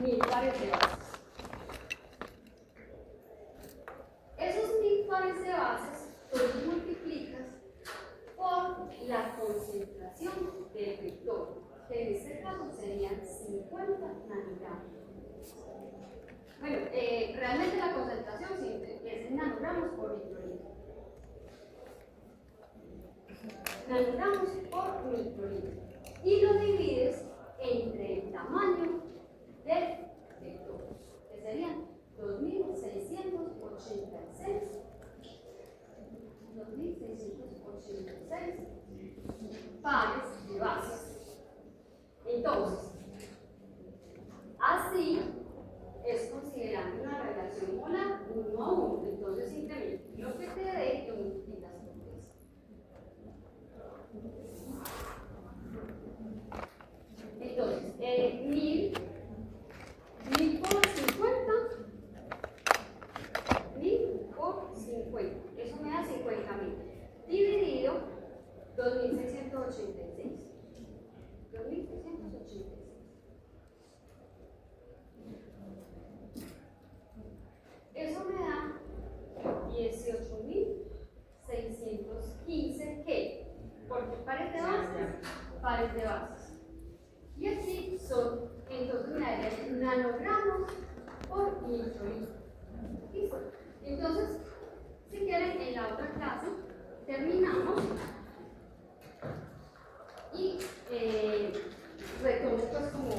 A: 1000 pares de bases. Esos 1000 pares de bases los multiplicas por la concentración del vector, que en este caso serían 50 nanogramos. Bueno, realmente la concentración es en nanogramos por microlitro. Nanogramos por microlitro. Y lo divides entre el tamaño del vector, que serían 2.686 pares de bases. así es considerando una relación molar 1 a 1. Entonces simplemente lo que te dé lo multiplicas por 3. Entonces, 1000 por 50, 1000 por 50, eso me da 50.000, dividido 2.686. 2.686. Eso me da 18.615, ¿qué? Porque pares de bases, pares de bases. Y así son, entonces me darían nanogramos por litro. ¿Listo? Entonces, si quieren, en la otra clase terminamos y retomo pues como